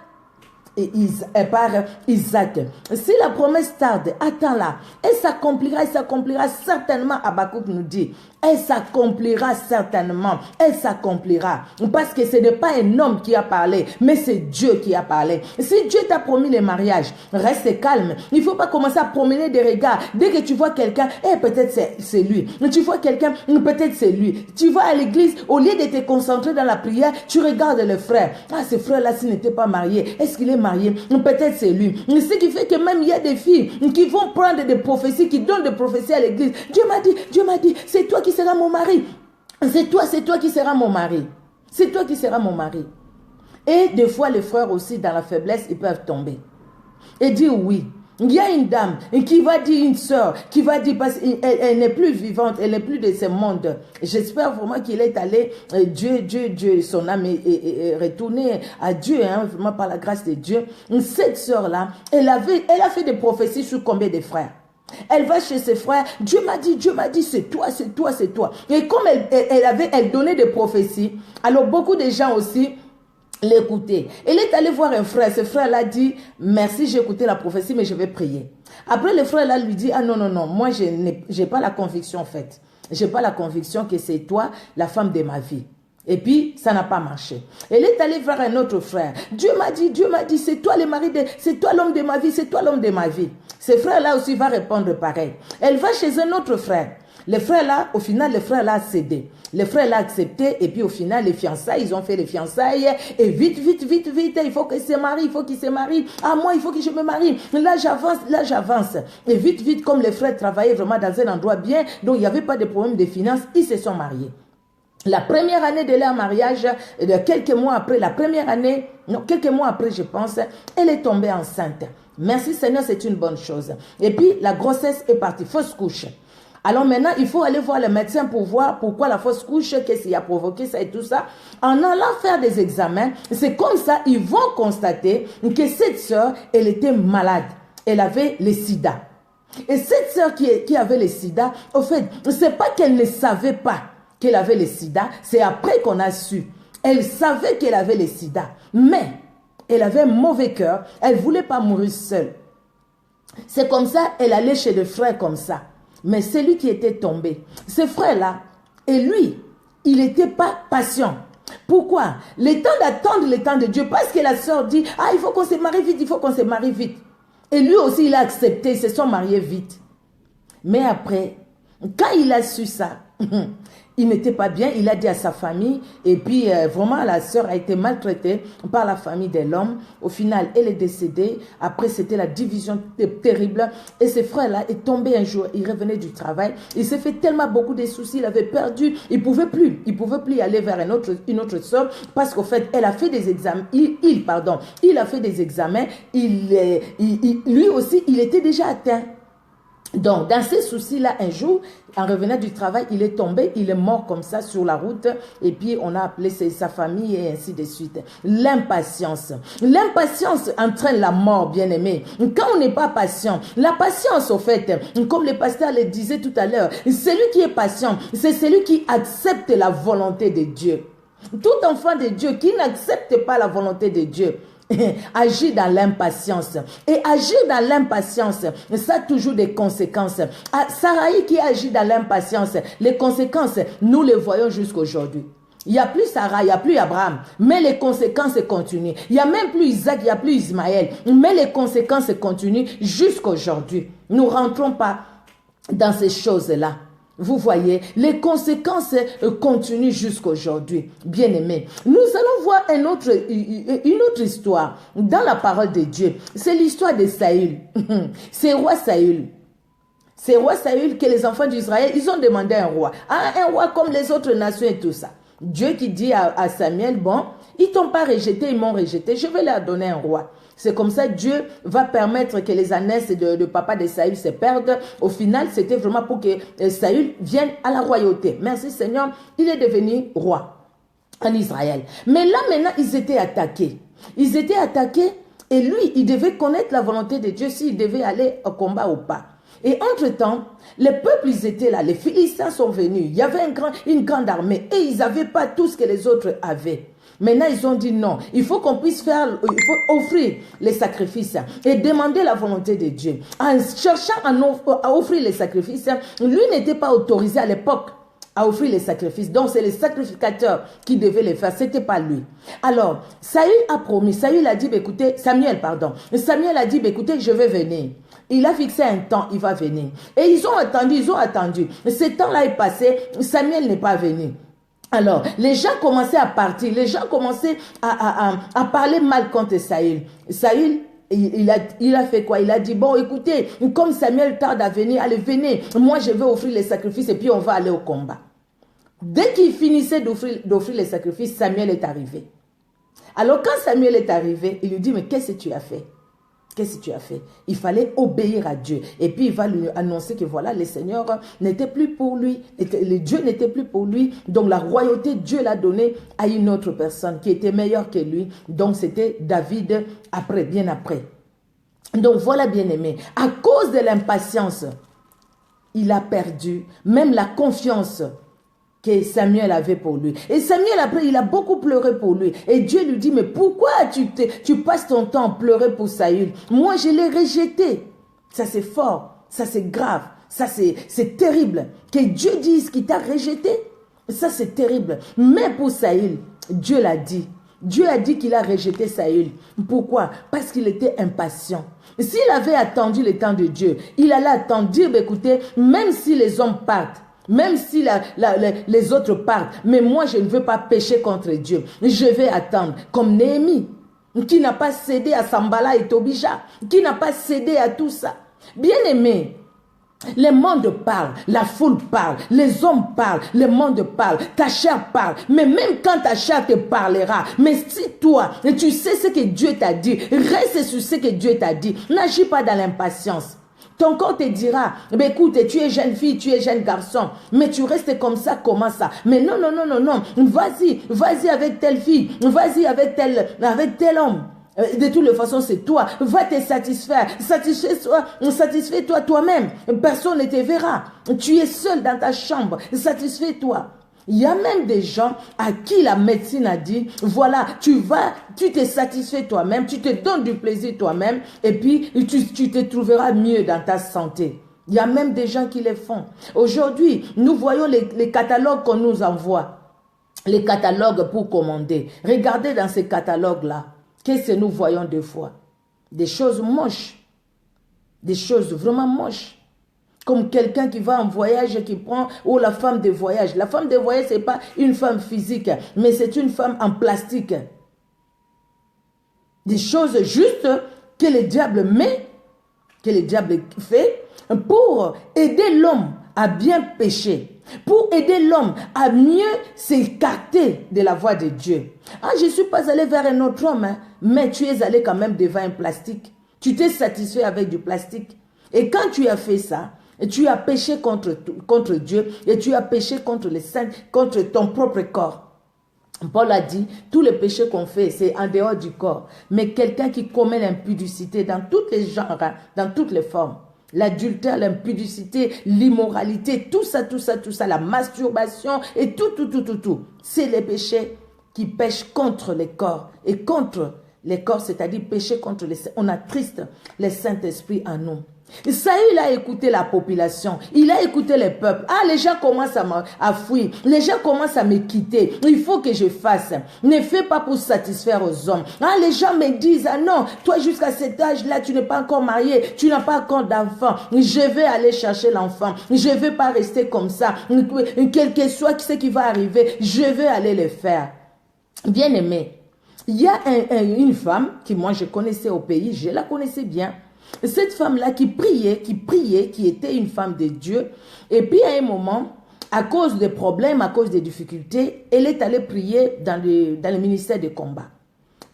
Isaac. Si la promesse tarde, attends-la. Elle s'accomplira certainement. Habakkuk nous dit, elle s'accomplira certainement. Elle s'accomplira. Parce que ce n'est pas un homme qui a parlé, mais c'est Dieu qui a parlé. Si Dieu t'a promis le mariage, reste calme. Il ne faut pas commencer à promener des regards. Dès que tu vois quelqu'un, peut-être c'est lui. Tu vois quelqu'un, peut-être c'est lui. Tu vas à l'église, au lieu de te concentrer dans la prière, tu regardes le frère. Ah, ce frère-là, s'il n'était pas marié, est-ce qu'il est marié? Peut-être c'est lui. Ce qui fait que même il y a des filles qui vont prendre des prophéties, qui donnent des prophéties à l'église. Dieu m'a dit, c'est toi qui seras mon mari. C'est toi qui seras mon mari. C'est toi qui seras mon mari. Et des fois, les frères aussi, dans la faiblesse, ils peuvent tomber. Et dire oui. Il y a une dame qui va dire, une sœur, qui va dire, parce qu'elle n'est plus vivante, elle n'est plus de ce monde. J'espère vraiment qu'il est allé, Dieu, son âme est retournée à Dieu, vraiment par la grâce de Dieu. Cette sœur-là, elle a fait des prophéties sur combien de frères? Elle va chez ses frères, Dieu m'a dit, c'est toi. Et comme elle donnait des prophéties, alors beaucoup de gens aussi l'écouter. Elle est allée voir un frère. Ce frère-là dit, merci, j'ai écouté la prophétie, mais je vais prier. Après, le frère-là lui dit, ah non, moi, je n'ai pas la conviction, en fait. Je n'ai pas la conviction que c'est toi, la femme de ma vie. Et puis, ça n'a pas marché. Elle est allée voir un autre frère. Dieu m'a dit, c'est toi c'est toi l'homme de ma vie, c'est toi l'homme de ma vie. Ce frère-là aussi va répondre pareil. Elle va chez un autre frère. Le frère-là, au final, le frère-là a cédé. Le frère l'a accepté et puis au final, les fiançailles, ils ont fait les fiançailles et vite, il faut qu'il se marie, Ah, moi, il faut que je me marie. Là, j'avance. Et vite, comme les frères travaillaient vraiment dans un endroit bien, donc il n'y avait pas de problème de finances, ils se sont mariés. La première année de leur mariage, quelques mois après, je pense, elle est tombée enceinte. Merci Seigneur, c'est une bonne chose. Et puis, la grossesse est partie, fausse couche. Alors maintenant, il faut aller voir le médecin pour voir pourquoi la fausse couche, qu'est-ce qui a provoqué ça et tout ça. En allant faire des examens, c'est comme ça, ils vont constater que cette sœur, elle était malade. Elle avait le sida. Et cette sœur qui avait le sida, au fait, c'est pas qu'elle ne savait pas qu'elle avait le sida, c'est après qu'on a su. Elle savait qu'elle avait le sida, mais elle avait un mauvais cœur. Elle ne voulait pas mourir seule. C'est comme ça, elle allait chez des frères comme ça. Mais c'est lui qui était tombé. Ce frère-là, et lui, il n'était pas patient. Pourquoi? Le temps d'attendre le temps de Dieu. Parce que la sœur dit, ah, il faut qu'on se marie vite, il faut qu'on se marie vite. Et lui aussi, il a accepté, ils se sont mariés vite. Mais après, quand il a su ça, il n'était pas bien, il a dit à sa famille, et puis vraiment la sœur a été maltraitée par la famille de l'homme. Au final, elle est décédée. Après, c'était la division terrible. Et ce frère-là est tombé un jour, il revenait du travail. Il s'est fait tellement beaucoup de soucis, il avait perdu, il ne pouvait plus aller vers une autre sœur, parce qu'au fait, elle a fait des examens, il a fait des examens, lui aussi, il était déjà atteint. Donc, dans ces soucis-là, un jour, en revenant du travail, il est tombé, il est mort comme ça sur la route. Et puis, on a appelé sa famille et ainsi de suite. L'impatience. L'impatience entraîne la mort, bien-aimé. Quand on n'est pas patient, la patience, au fait, comme le pasteur le disait tout à l'heure, celui qui est patient, c'est celui qui accepte la volonté de Dieu. Tout enfant de Dieu qui n'accepte pas la volonté de Dieu, agir dans l'impatience. Et agir dans l'impatience, ça a toujours des conséquences. Sarai qui agit dans l'impatience, les conséquences, nous les voyons jusqu'aujourd'hui. Il n'y a plus Sarah, il n'y a plus Abraham, mais les conséquences continuent. Il n'y a même plus Isaac, il n'y a plus Ismaël, mais les conséquences continuent jusqu'aujourd'hui. Nous ne rentrons pas dans ces choses-là. Vous voyez, les conséquences continuent jusqu'aujourd'hui. Bien-aimés, nous allons voir une autre histoire dans la parole de Dieu. C'est l'histoire de Saül. C'est roi Saül. C'est roi Saül que les enfants d'Israël, ils ont demandé un roi. Un roi comme les autres nations et tout ça. Dieu qui dit à Samuel, bon, ils t'ont pas rejeté, ils m'ont rejeté, je vais leur donner un roi. C'est comme ça Dieu va permettre que les ânesses de papa de Saül se perdent. Au final, c'était vraiment pour que Saül vienne à la royauté. Merci Seigneur, il est devenu roi en Israël. Mais là maintenant, ils étaient attaqués. Ils étaient attaqués et lui, il devait connaître la volonté de Dieu s'il devait aller au combat ou pas. Et entre-temps, les peuples, ils étaient là. Les Philistins sont venus. Il y avait une grande armée et ils n'avaient pas tout ce que les autres avaient. Maintenant, ils ont dit non, il faut qu'on puisse il faut offrir les sacrifices et demander la volonté de Dieu. En cherchant à offrir les sacrifices, lui n'était pas autorisé à l'époque à offrir les sacrifices. Donc, c'est les sacrificateurs qui devaient les faire, ce n'était pas lui. Alors, Saül a promis, Samuel a dit, Samuel a dit, écoutez, je vais venir. Il a fixé un temps, il va venir. Et ils ont attendu. Ce temps-là est passé, Samuel n'est pas venu. Alors, les gens commençaient à partir, les gens commençaient à parler mal contre Saül. Saül, il a fait quoi? Il a dit, bon, écoutez, comme Samuel tarde à venir, allez, venez, moi je vais offrir les sacrifices et puis on va aller au combat. Dès qu'il finissait d'offrir les sacrifices, Samuel est arrivé. Alors, quand Samuel est arrivé, il lui dit, mais qu'est-ce que tu as fait? Qu'est-ce que tu as fait? Il fallait obéir à Dieu. Et puis, il va lui annoncer que voilà, le Seigneur n'était plus pour lui. Le Dieu n'était plus pour lui. Donc, la royauté, Dieu l'a donnée à une autre personne qui était meilleure que lui. Donc, c'était David bien après. Donc, voilà, bien-aimé. À cause de l'impatience, il a perdu même la confiance que Samuel avait pour lui. Et Samuel, après, il a beaucoup pleuré pour lui. Et Dieu lui dit, mais pourquoi tu passes ton temps à pleurer pour Saül? Moi, je l'ai rejeté. Ça, c'est fort. Ça, c'est grave. Ça, c'est terrible. Que Dieu dise qu'il t'a rejeté. Ça, c'est terrible. Mais pour Saül, Dieu l'a dit. Dieu a dit qu'il a rejeté Saül. Pourquoi? Parce qu'il était impatient. S'il avait attendu le temps de Dieu, il allait attendre, dire, écoutez, même si les hommes partent, même si les autres partent, mais moi je ne veux pas pécher contre Dieu. Je vais attendre. Comme Néhémie, qui n'a pas cédé à Sambala et Tobija, qui n'a pas cédé à tout ça. Bien aimé, le monde parle, la foule parle, les hommes parlent, le monde parle, ta chair parle. Mais même quand ta chair te parlera, mais si toi, tu sais ce que Dieu t'a dit, reste sur ce que Dieu t'a dit. N'agis pas dans l'impatience. Ton corps te dira, mais écoute, tu es jeune fille, tu es jeune garçon, mais tu restes comme ça, comment ça? Mais non, vas-y avec telle fille, vas-y avec tel homme. De toutes les façons, c'est toi. Va te satisfaire. Satisfais-toi toi-même. Personne ne te verra. Tu es seul dans ta chambre. Satisfais-toi. Il y a même des gens à qui la médecine a dit, voilà, tu te satisfais toi-même, tu te donnes du plaisir toi-même et puis tu te trouveras mieux dans ta santé. Il y a même des gens qui le font. Aujourd'hui, nous voyons les catalogues qu'on nous envoie, les catalogues pour commander. Regardez dans ces catalogues-là, qu'est-ce que nous voyons deux fois? Des choses moches, des choses vraiment moches. Comme quelqu'un qui va en voyage et qui prend, ou la femme de voyage. La femme de voyage, ce n'est pas une femme physique, mais c'est une femme en plastique. Des choses justes que le diable met, que le diable fait, pour aider l'homme à bien pécher, pour aider l'homme à mieux s'écarter de la voie de Dieu. Ah, je ne suis pas allé vers un autre homme, hein, mais tu es allé quand même devant un plastique. Tu t'es satisfait avec du plastique. Et quand tu as fait ça, et tu as péché contre Dieu et tu as péché contre les saints, contre ton propre corps. Paul a dit, tous les péchés qu'on fait, c'est en dehors du corps. Mais quelqu'un qui commet l'impudicité dans tous les genres, dans toutes les formes, l'adultère, l'impudicité, l'immoralité, tout ça, la masturbation et tout. C'est les péchés qui pêchent contre les corps et contre les corps, c'est-à-dire péché contre les saints. On attriste le Saint-Esprit en nous. Saül a écouté la population, il a écouté les peuples. Ah, les gens commencent à fuir, les gens commencent à me quitter. Il faut que je fasse. Ne fais pas pour satisfaire aux hommes. Ah, les gens me disent, ah non, toi jusqu'à cet âge-là, tu n'es pas encore marié, tu n'as pas encore d'enfant. Je vais aller chercher l'enfant. Je ne vais pas rester comme ça. Quel que soit ce qui va arriver, je vais aller le faire. Bien aimé, il y a une femme qui moi je connaissais au pays, je la connaissais bien. Cette femme-là qui priait, qui était une femme de Dieu. Et puis à un moment, à cause des problèmes, à cause des difficultés, elle est allée prier dans le ministère de combat.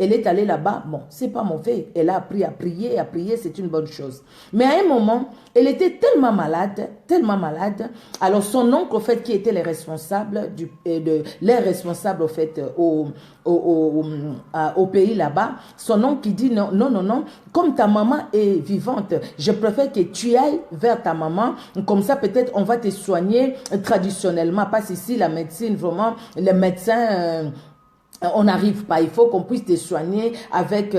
Elle est allée là-bas, bon, c'est pas mauvais. Elle a appris à prier, c'est une bonne chose. Mais à un moment, elle était tellement malade. Alors son oncle, au fait, qui était les responsables, les responsables, au fait, au pays là-bas, son oncle qui dit non, comme ta maman est vivante, je préfère que tu ailles vers ta maman, comme ça peut-être on va te soigner traditionnellement, parce ici la médecine, vraiment, les médecins... on n'arrive pas, il faut qu'on puisse te soigner avec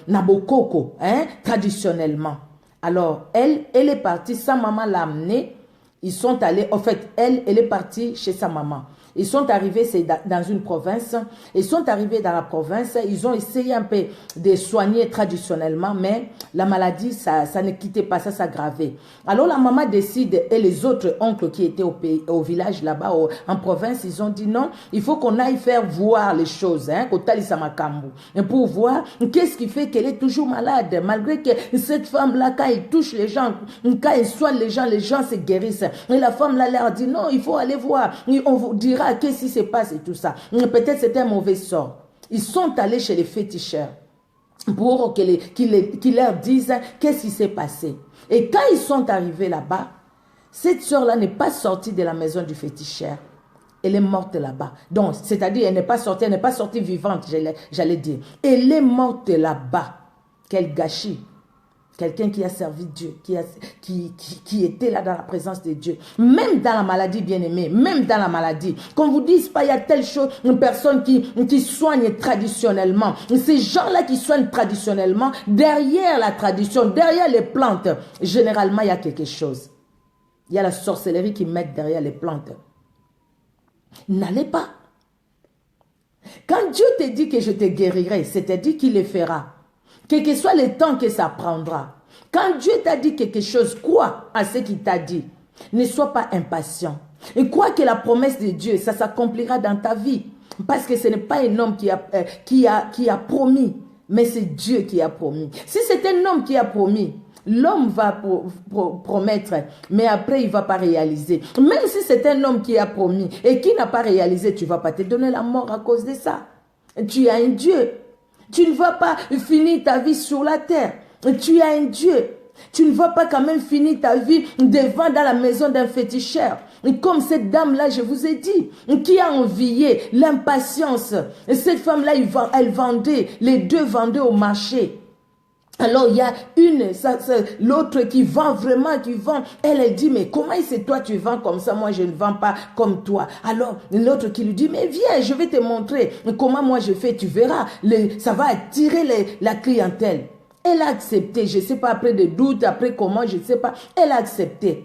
Nabokoko, hein, traditionnellement. Alors, elle est partie, sa maman l'a amenée, ils sont allés, en fait, elle est partie chez sa maman. Ils sont arrivés, c'est dans une province, ils sont arrivés dans la province, ils ont essayé un peu de soigner traditionnellement, mais la maladie, ça ne quittait pas, ça s'aggravait. Alors la maman décide, et les autres oncles qui étaient au village là-bas, en province, ils ont dit non, il faut qu'on aille faire voir les choses, hein, pour voir qu'est-ce qui fait qu'elle est toujours malade, malgré que cette femme-là, quand elle touche les gens, quand elle soigne les gens se guérissent. Et la femme là leur dit non, il faut aller voir, on vous dira qu'est-ce qui se passe et tout ça. Peut-être c'était un mauvais sort. Ils sont allés chez les féticheurs pour qu'ils leur disent qu'est-ce qui s'est passé. Et quand ils sont arrivés là-bas, cette sœur-là n'est pas sortie de la maison du féticheur. Elle est morte là-bas. Donc, c'est-à-dire, elle n'est pas sortie vivante, j'allais dire. Elle est morte là-bas. Quel gâchis. Quelqu'un qui a servi Dieu, qui était là dans la présence de Dieu. Même dans la maladie, bien-aimé, même dans la maladie. Qu'on vous dise pas, il y a telle chose, une personne qui soigne traditionnellement. Ces gens-là qui soignent traditionnellement, derrière la tradition, derrière les plantes, généralement, il y a quelque chose. Il y a la sorcellerie qui met derrière les plantes. N'allez pas. Quand Dieu te dit que je te guérirai, c'est-à-dire qu'il le fera. Quel que soit le temps que ça prendra. Quand Dieu t'a dit quelque chose, crois à ce qu'il t'a dit. Ne sois pas impatient. Et crois que la promesse de Dieu, ça s'accomplira dans ta vie. Parce que ce n'est pas un homme qui a promis, mais c'est Dieu qui a promis. Si c'est un homme qui a promis, l'homme va promettre, mais après il ne va pas réaliser. Même si c'est un homme qui a promis et qui n'a pas réalisé, tu ne vas pas te donner la mort à cause de ça. Tu as un Dieu. Tu ne vas pas finir ta vie sur la terre. Tu as un Dieu. Tu ne vas pas quand même finir ta vie devant dans la maison d'un féticheur. Comme cette dame-là, je vous ai dit, qui a envié l'impatience. Cette femme-là, elle vendait, les deux vendaient au marché. Alors il y a l'autre qui vend vraiment, qui vend. Elle dit, mais comment c'est toi tu vends comme ça, moi je ne vends pas comme toi. Alors l'autre qui lui dit, mais viens, je vais te montrer comment moi je fais, tu verras, ça va attirer la clientèle. Elle a accepté, je ne sais pas, après des doutes, après comment, je ne sais pas, elle a accepté.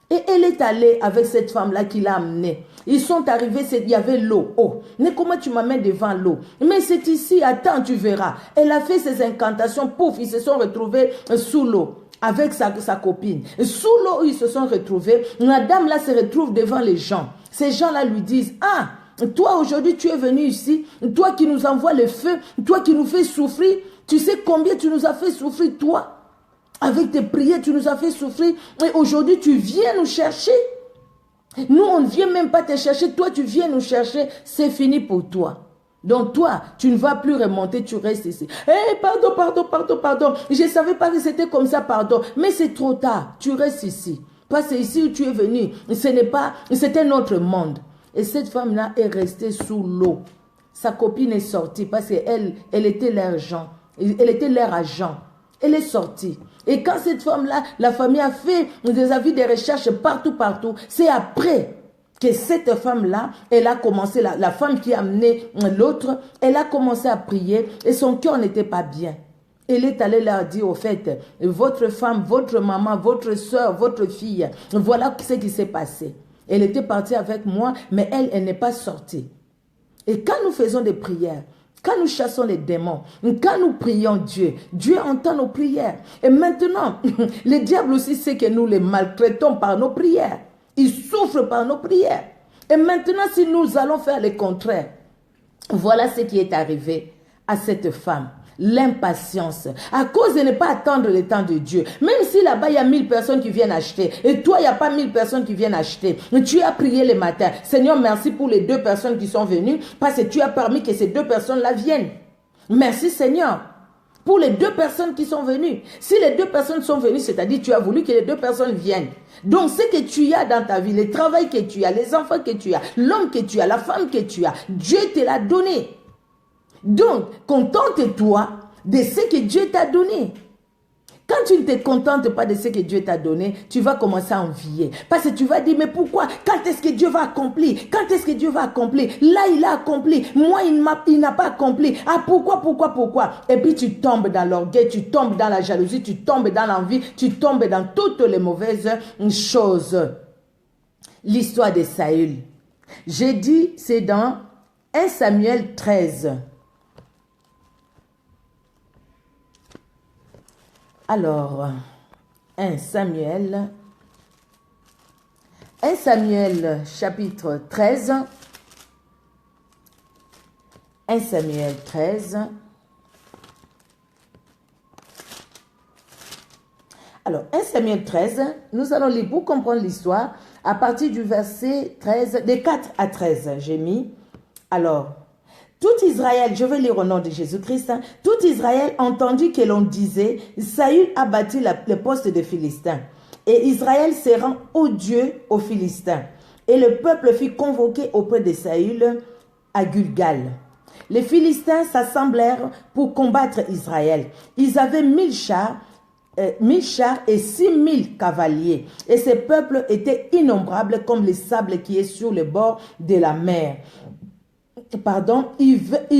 Et elle est allée avec cette femme-là qui l'a amenée. Ils sont arrivés, il y avait l'eau. Oh, mais comment tu m'amènes devant l'eau? Mais c'est ici, attends, tu verras. Elle a fait ses incantations, pouf, ils se sont retrouvés sous l'eau avec sa copine. Sous l'eau, ils se sont retrouvés. La dame là se retrouve devant les gens. Ces gens-là lui disent, ah, toi aujourd'hui tu es venu ici, toi qui nous envoies le feu, toi qui nous fais souffrir, tu sais combien tu nous as fait souffrir, toi? Avec tes prières, tu nous as fait souffrir. Et aujourd'hui, tu viens nous chercher. Nous, on ne vient même pas te chercher. Toi, tu viens nous chercher. C'est fini pour toi. Donc toi, tu ne vas plus remonter, tu restes ici. Pardon. Je ne savais pas que c'était comme ça, pardon. Mais c'est trop tard. Tu restes ici. Parce que ici où tu es venu, c'est un autre monde. Et cette femme-là est restée sous l'eau. Sa copine est sortie parce qu'elle était leur agent. Elle était leur agent. Elle est sortie. Et quand cette femme-là, la famille a fait des avis de recherche partout, c'est après que cette femme-là, elle a commencé, la femme qui a amené l'autre, elle a commencé à prier et son cœur n'était pas bien. Elle est allée leur dire, au fait, votre femme, votre maman, votre soeur, votre fille, voilà ce qui s'est passé. Elle était partie avec moi, mais elle n'est pas sortie. Et quand nous faisons des prières, quand nous chassons les démons, quand nous prions Dieu, Dieu entend nos prières. Et maintenant, le diable aussi sait que nous les maltraitons par nos prières. Il souffre par nos prières. Et maintenant, si nous allons faire le contraire, voilà ce qui est arrivé à cette femme. L'impatience, à cause de ne pas attendre le temps de Dieu. Même si là-bas, il y a 1000 personnes qui viennent acheter, et toi, il n'y a pas 1000 personnes qui viennent acheter. Tu as prié le matin. Seigneur, merci pour les 2 personnes qui sont venues, parce que tu as permis que ces 2 personnes-là viennent. Merci Seigneur, pour les 2 personnes qui sont venues. Si les 2 personnes sont venues, c'est-à-dire tu as voulu que les 2 personnes viennent. Donc, ce que tu as dans ta vie, le travail que tu as, les enfants que tu as, l'homme que tu as, la femme que tu as, Dieu te l'a donné. Donc, contente-toi de ce que Dieu t'a donné. Quand tu ne te contentes pas de ce que Dieu t'a donné, tu vas commencer à envier. Parce que tu vas dire, mais pourquoi? Quand est-ce que Dieu va accomplir? Quand est-ce que Dieu va accomplir? Là, il a accompli. Moi, il n'a pas accompli. Ah, pourquoi? Et puis tu tombes dans l'orgueil, tu tombes dans la jalousie, tu tombes dans l'envie, tu tombes dans toutes les mauvaises choses. L'histoire de Saül. J'ai dit, c'est dans 1 Samuel 13. Alors, 1 Samuel chapitre 13. 1 Samuel 13. Alors, 1 Samuel 13, nous allons lire pour comprendre l'histoire à partir du verset 13, des 4 à 13, j'ai mis. Alors, tout Israël, je vais lire au nom de Jésus-Christ, tout Israël entendit que l'on disait, Saül a bâti le poste des Philistins. Et Israël se rend odieux aux Philistins. Et le peuple fut convoqué auprès de Saül à Gilgal. Les Philistins s'assemblèrent pour combattre Israël. Ils avaient 1000 chars et 6000 cavaliers. Et ces peuples étaient innombrables comme le sable qui est sur le bord de la mer. Ils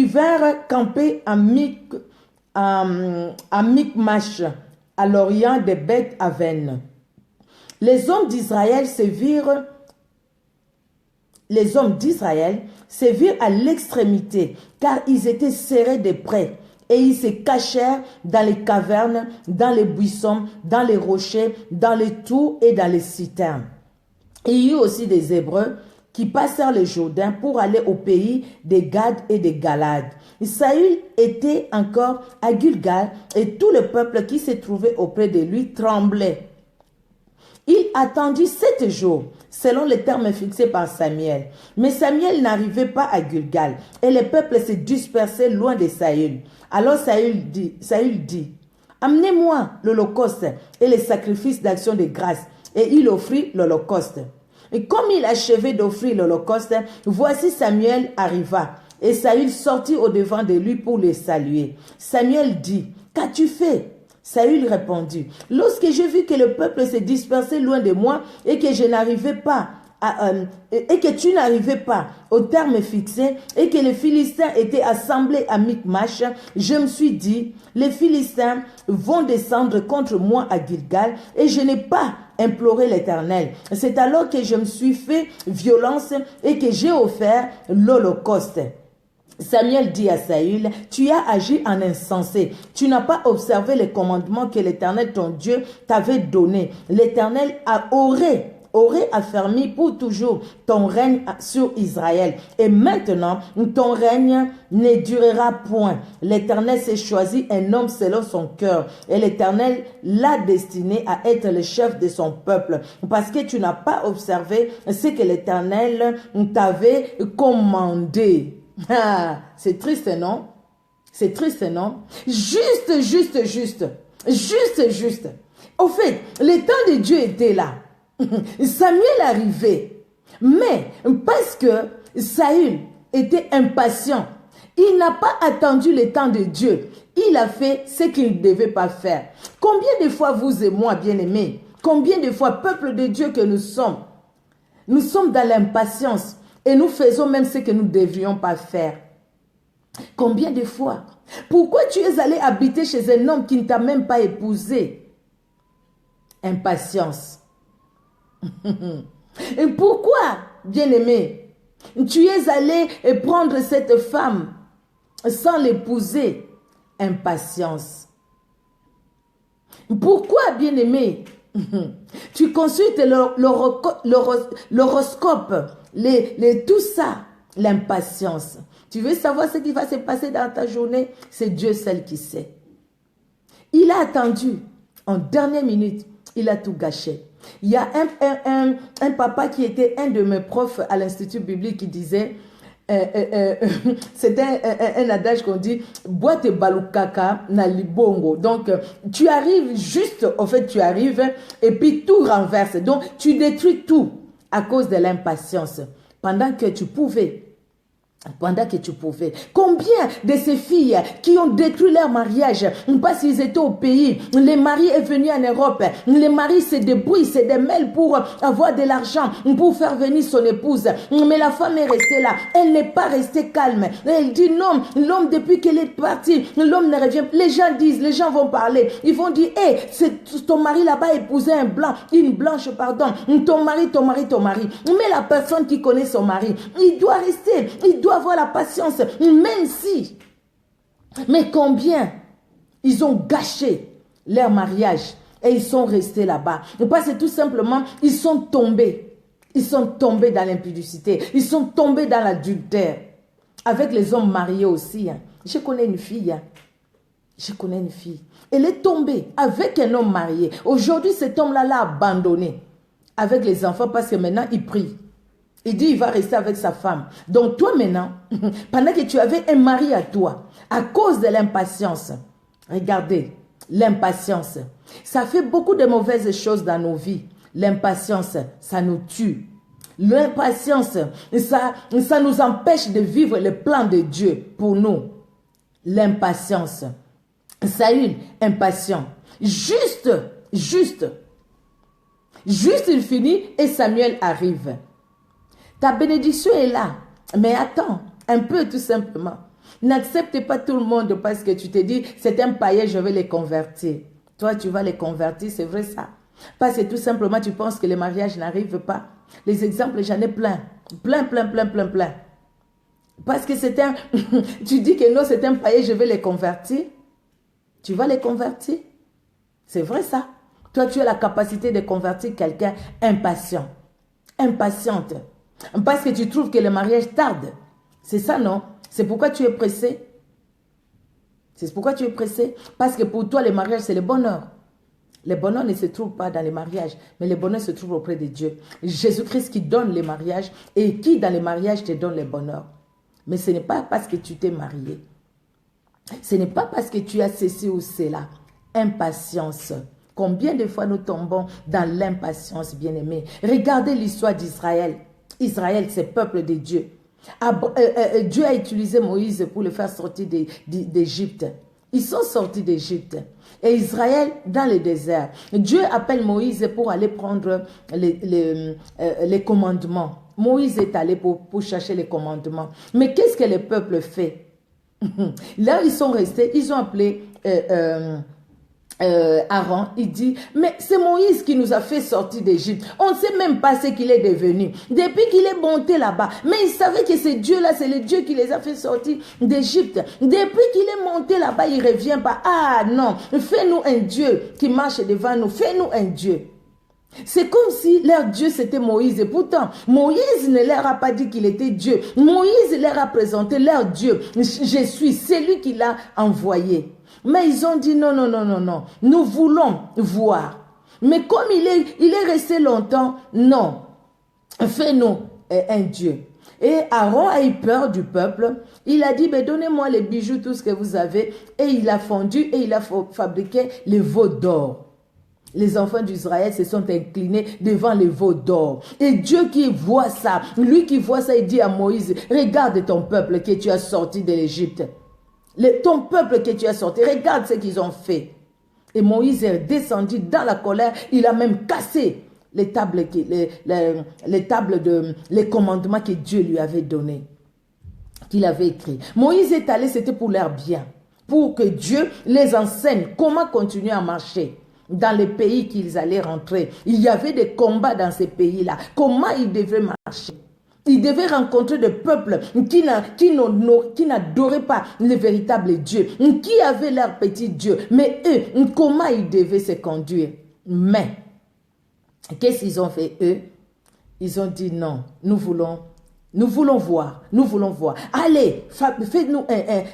vinrent camper à Micmash, à l'orient de Beth-Aven. Les hommes d'Israël se virent à l'extrémité, car ils étaient serrés de près, et ils se cachèrent dans les cavernes, dans les buissons, dans les rochers, dans les tours et dans les citernes. Et il y eut aussi des Hébreux qui passèrent le Jourdain pour aller au pays des Gad et des Galad. Saül était encore à Gilgal et tout le peuple qui se trouvait auprès de lui tremblait. Il attendit 7 jours, selon les termes fixés par Samuel. Mais Samuel n'arrivait pas à Gilgal et le peuple se dispersait loin de Saül. Alors Saül dit, amenez-moi l'holocauste et les sacrifices d'action de grâce. Et il offrit l'holocauste. Et comme il achevait d'offrir l'holocauste, voici Samuel arriva. Et Saül sortit au-devant de lui pour le saluer. Samuel dit, qu'as-tu fait? Saül répondit, lorsque j'ai vu que le peuple s'est dispersé loin de moi et que je n'arrivais pas et que tu n'arrivais pas au terme fixé et que les Philistins étaient assemblés à Micmash, je me suis dit, les Philistins vont descendre contre moi à Gilgal et je n'ai pas imploré l'Éternel. C'est alors que je me suis fait violence et que j'ai offert l'holocauste. Samuel dit à Saül, tu as agi en insensé. Tu n'as pas observé les commandements que l'Éternel ton Dieu t'avait donnés. L'Éternel aurait affermi pour toujours ton règne sur Israël. Et maintenant, ton règne ne durera point. L'Éternel s'est choisi un homme selon son cœur. Et l'Éternel l'a destiné à être le chef de son peuple. Parce que tu n'as pas observé ce que l'Éternel t'avait commandé. Ah, c'est triste, non? C'est triste, non? Juste. Au fait, le temps de Dieu était là. Samuel arrivait. Mais parce que Saül était impatient, il n'a pas attendu le temps de Dieu. Il a fait ce qu'il ne devait pas faire. Combien de fois vous et moi, bien-aimés, combien de fois, peuple de Dieu que nous sommes dans l'impatience. Et nous faisons même ce que nous ne devrions pas faire. Combien de fois? Pourquoi tu es allé habiter chez un homme qui ne t'a même pas épousé? Impatience. Et pourquoi, bien-aimé, tu es allé prendre cette femme sans l'épouser? Impatience. Pourquoi, bien-aimé, tu consultes l'horoscope, tout ça, l'impatience. Tu veux savoir ce qui va se passer dans ta journée? C'est Dieu seul qui sait. Il a attendu, en dernière minute, il a tout gâché. Il y a un papa qui était un de mes profs à l'Institut biblique qui disait, c'est un adage qu'on dit, boite balukaka na libongo. Donc, tu arrives juste, en fait, tu arrives et puis tout renverse. Donc, tu détruis tout à cause de l'impatience. Pendant que tu pouvais. Combien de ces filles qui ont détruit leur mariage parce qu'ils étaient au pays, le mari est venu en Europe, le mari se débrouille, se démêle pour avoir de l'argent, pour faire venir son épouse, mais la femme est restée là, elle n'est pas restée calme, elle dit non, l'homme depuis qu'elle est partie, l'homme ne revient, les gens vont parler, ils vont dire, hey, c'est ton mari là-bas a épousé une blanche, pardon, ton mari, mais la personne qui connaît son mari, il doit rester, il doit avoir la patience, même si. Mais combien ils ont gâché leur mariage et ils sont restés là-bas. Parce que tout simplement, ils sont tombés. Ils sont tombés dans l'impudicité. Ils sont tombés dans l'adultère. Avec les hommes mariés aussi. Je connais une fille. Elle est tombée avec un homme marié. Aujourd'hui, cet homme-là l'a abandonné avec les enfants parce que maintenant, il prie. Il dit, il va rester avec sa femme. Donc toi maintenant, pendant que tu avais un mari à toi, à cause de l'impatience, regardez, l'impatience, ça fait beaucoup de mauvaises choses dans nos vies. L'impatience, ça nous tue. L'impatience, ça nous empêche de vivre le plan de Dieu pour nous. L'impatience. Saül, impatient. Juste, il finit et Samuel arrive. Ta bénédiction est là. Mais attends, un peu tout simplement. N'accepte pas tout le monde parce que tu te dis, c'est un païen, je vais les convertir. Toi, tu vas les convertir, c'est vrai ça. Parce que tout simplement, tu penses que les mariages n'arrivent pas. Les exemples, j'en ai plein. Plein. Parce que c'est un... tu dis que non, c'est un païen, je vais les convertir. Tu vas les convertir. C'est vrai ça. Toi, tu as la capacité de convertir quelqu'un impatient. Impatiente. Parce que tu trouves que le mariage tarde. C'est ça, non? C'est pourquoi tu es pressé. Parce que pour toi, le mariage, c'est le bonheur. Le bonheur ne se trouve pas dans les mariages, mais le bonheur se trouve auprès de Dieu. Jésus-Christ qui donne les mariages et qui, dans les mariages, te donne le bonheur. Mais ce n'est pas parce que tu t'es marié. Ce n'est pas parce que tu as ceci ou cela. Impatience. Combien de fois nous tombons dans l'impatience, bien-aimés? Regardez l'histoire d'Israël. Israël, c'est le peuple de Dieu. Dieu a utilisé Moïse pour le faire sortir d'Égypte. Ils sont sortis d'Égypte. Et Israël dans le désert. Dieu appelle Moïse pour aller prendre les commandements. Moïse est allé pour chercher les commandements. Mais qu'est-ce que le peuple fait? Là, ils sont restés, ils ont appelé Aaron, il dit, mais c'est Moïse qui nous a fait sortir d'Égypte. On ne sait même pas ce qu'il est devenu. Depuis qu'il est monté là-bas, mais il savait que ce Dieu-là, c'est le Dieu qui les a fait sortir d'Égypte. Depuis qu'il est monté là-bas, il ne revient pas. Ah non, fais-nous un Dieu qui marche devant nous. Fais-nous un Dieu. C'est comme si leur Dieu c'était Moïse. Et pourtant, Moïse ne leur a pas dit qu'il était Dieu. Moïse leur a présenté leur Dieu. Je suis, c'est lui qui l'a envoyé. Mais ils ont dit non, non, non, non, non. Nous voulons voir. Mais comme il est resté longtemps, non. Fais-nous un Dieu. Et Aaron a eu peur du peuple. Il a dit, ben, donnez-moi les bijoux, tout ce que vous avez. Et il a fondu et il a fabriqué les veaux d'or. Les enfants d'Israël se sont inclinés devant les veaux d'or. Et Dieu qui voit ça, lui qui voit ça, il dit à Moïse, regarde ton peuple que tu as sorti de l'Égypte. Ton peuple que tu as sorti, regarde ce qu'ils ont fait. Et Moïse est descendu dans la colère, il a même cassé les commandements que Dieu lui avait donnés, qu'il avait écrits. Moïse est allé, c'était pour leur bien, pour que Dieu les enseigne comment continuer à marcher dans les pays qu'ils allaient rentrer. Il y avait des combats dans ces pays-là. Comment ils devaient marcher? Ils devaient rencontrer des peuples qui n'adoraient pas le véritable Dieu, qui avaient leur petit Dieu. Mais eux, comment ils devaient se conduire? Mais, qu'est-ce qu'ils ont fait eux? Ils ont dit non, nous voulons voir, nous voulons voir. Allez, faites-nous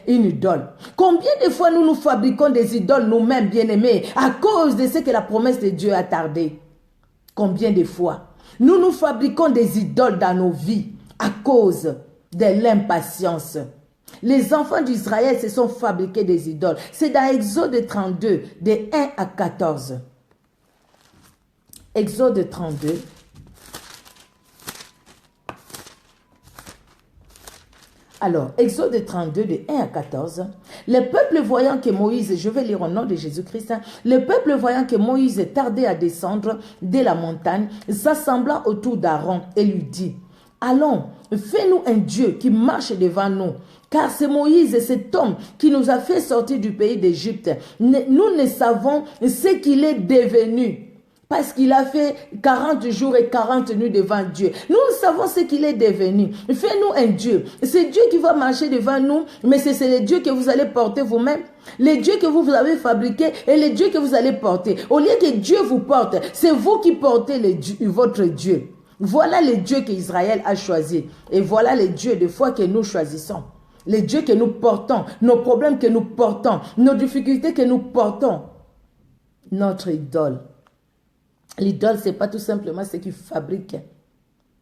une idole. Combien de fois nous fabriquons des idoles nous-mêmes, bien-aimés, à cause de ce que la promesse de Dieu a tardé? Combien de fois nous fabriquons des idoles dans nos vies à cause de l'impatience? Les enfants d'Israël se sont fabriqués des idoles. C'est dans Exode 32, de 1 à 14. Exode 32. Alors, Exode 32, de 1 à 14, le peuple voyant que Moïse, je vais lire au nom de Jésus-Christ, le peuple voyant que Moïse tardait à descendre de la montagne, s'assembla autour d'Aaron et lui dit, allons, fais-nous un Dieu qui marche devant nous, car c'est Moïse, cet homme qui nous a fait sortir du pays d'Égypte. Nous ne savons ce qu'il est devenu. Parce qu'il a fait 40 jours et 40 nuits devant Dieu. Nous savons ce qu'il est devenu. Fais-nous un Dieu. C'est Dieu qui va marcher devant nous, mais c'est le Dieu que vous allez porter vous-même. Les dieux que vous avez fabriqués et les dieux que vous allez porter. Au lieu que Dieu vous porte, c'est vous qui portez votre Dieu. Voilà les dieux qu'Israël a choisis. Et voilà les dieux des fois que nous choisissons. Les dieux que nous portons, nos problèmes que nous portons, nos difficultés que nous portons. Notre idole. L'idole, ce n'est pas tout simplement ce qui fabrique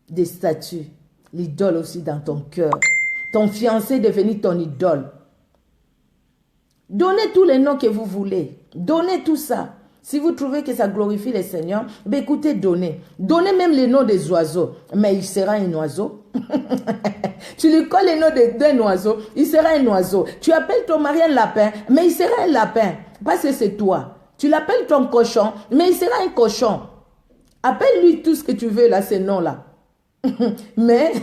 des statues. L'idole aussi dans ton cœur. Ton fiancé est devenu ton idole. Donnez tous les noms que vous voulez. Donnez tout ça. Si vous trouvez que ça glorifie le Seigneur, ben écoutez, donnez. Donnez même les noms des oiseaux. Mais il sera un oiseau. Tu lui colles les noms d'un oiseau, il sera un oiseau. Tu appelles ton mari un lapin, mais il sera un lapin. Parce que c'est toi. Tu l'appelles ton cochon, mais il sera un cochon. Appelle-lui tout ce que tu veux là, ces noms-là. Mais,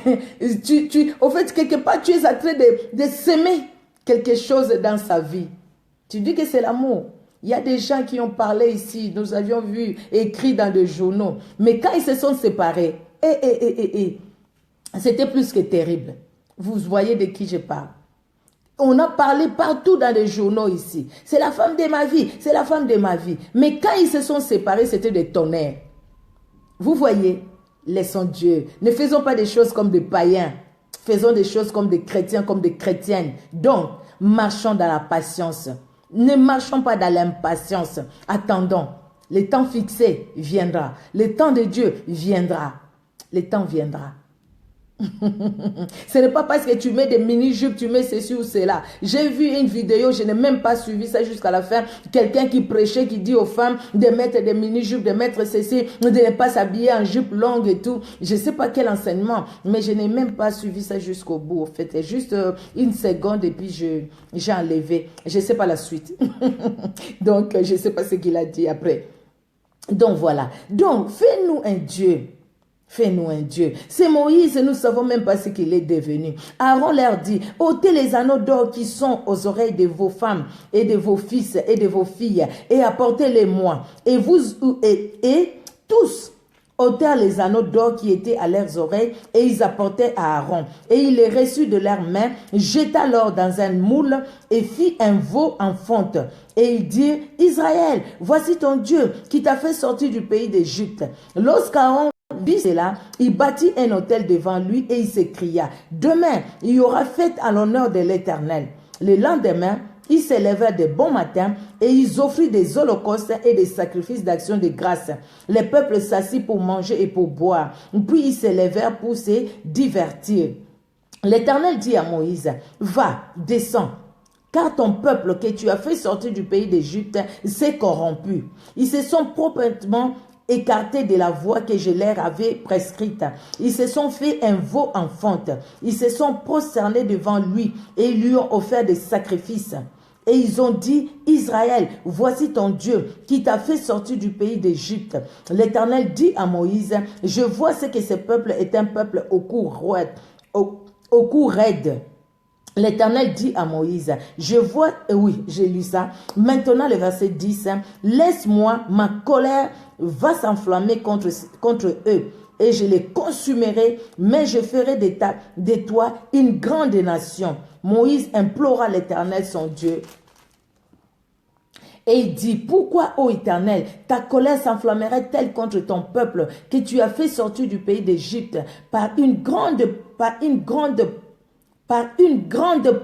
au fait, quelque part, tu es en train de s'aimer quelque chose dans sa vie. Tu dis que c'est l'amour. Il y a des gens qui ont parlé ici, nous avions vu, écrit dans des journaux. Mais quand ils se sont séparés, c'était plus que terrible. Vous voyez de qui je parle. On a parlé partout dans les journaux ici. C'est la femme de ma vie, c'est la femme de ma vie. Mais quand ils se sont séparés, c'était des tonnerres. Vous voyez, laissons Dieu. Ne faisons pas des choses comme des païens. Faisons des choses comme des chrétiens, comme des chrétiennes. Donc, marchons dans la patience. Ne marchons pas dans l'impatience. Attendons. Le temps fixé viendra. Le temps de Dieu viendra. Le temps viendra. Ce n'est pas parce que tu mets des mini-jupes, tu mets ceci ou cela. J'ai vu une vidéo, je n'ai même pas suivi ça jusqu'à la fin. Quelqu'un qui prêchait, qui dit aux femmes de mettre des mini-jupes, de mettre ceci, de ne pas s'habiller en jupe longue et tout. Je ne sais pas quel enseignement, mais je n'ai même pas suivi ça jusqu'au bout. En fait, c'est juste une seconde et puis j'ai enlevé. Je ne sais pas la suite. Donc, je ne sais pas ce qu'il a dit après. Donc, voilà. Donc, fais-nous un Dieu. Fais-nous un Dieu. C'est Moïse, nous ne savons même pas ce qu'il est devenu. Aaron leur dit, ôtez les anneaux d'or qui sont aux oreilles de vos femmes et de vos fils et de vos filles et apportez-les-moi. Et vous et tous ôtèrent les anneaux d'or qui étaient à leurs oreilles et ils apportaient à Aaron. Et il les reçut de leurs mains, jeta l'or dans un moule et fit un veau en fonte. Et il dit, Israël, voici ton Dieu qui t'a fait sortir du pays d'Égypte. Lorsqu'Aaron vit cela, il bâtit un autel devant lui et il s'écria, demain, il y aura fête à l'honneur de l'Éternel. Le lendemain, ils s'élevèrent de bon matin et ils offrirent des holocaustes et des sacrifices d'action de grâce. Les peuples s'assit pour manger et pour boire. Puis ils s'élevèrent pour se divertir. L'Éternel dit à Moïse, va, descends. Car ton peuple que tu as fait sortir du pays d'Égypte s'est corrompu. Ils se sont proprement écartés de la voie que je leur avais prescrite. Ils se sont fait un veau en fonte. Ils se sont prosternés devant lui et ils lui ont offert des sacrifices. Et ils ont dit, Israël, voici ton Dieu qui t'a fait sortir du pays d'Égypte. L'Éternel dit à Moïse, je vois ce que ce peuple est un peuple au cou raide. L'Éternel dit à Moïse, je vois, oui, j'ai lu ça. Maintenant, le verset 10, laisse-moi, ma colère va s'enflammer contre eux et je les consumerai, mais je ferai de toi une grande nation. Moïse implora l'Éternel, son Dieu. Et il dit, pourquoi, ô Éternel, ta colère s'enflammerait-elle contre ton peuple que tu as fait sortir du pays d'Égypte par une grande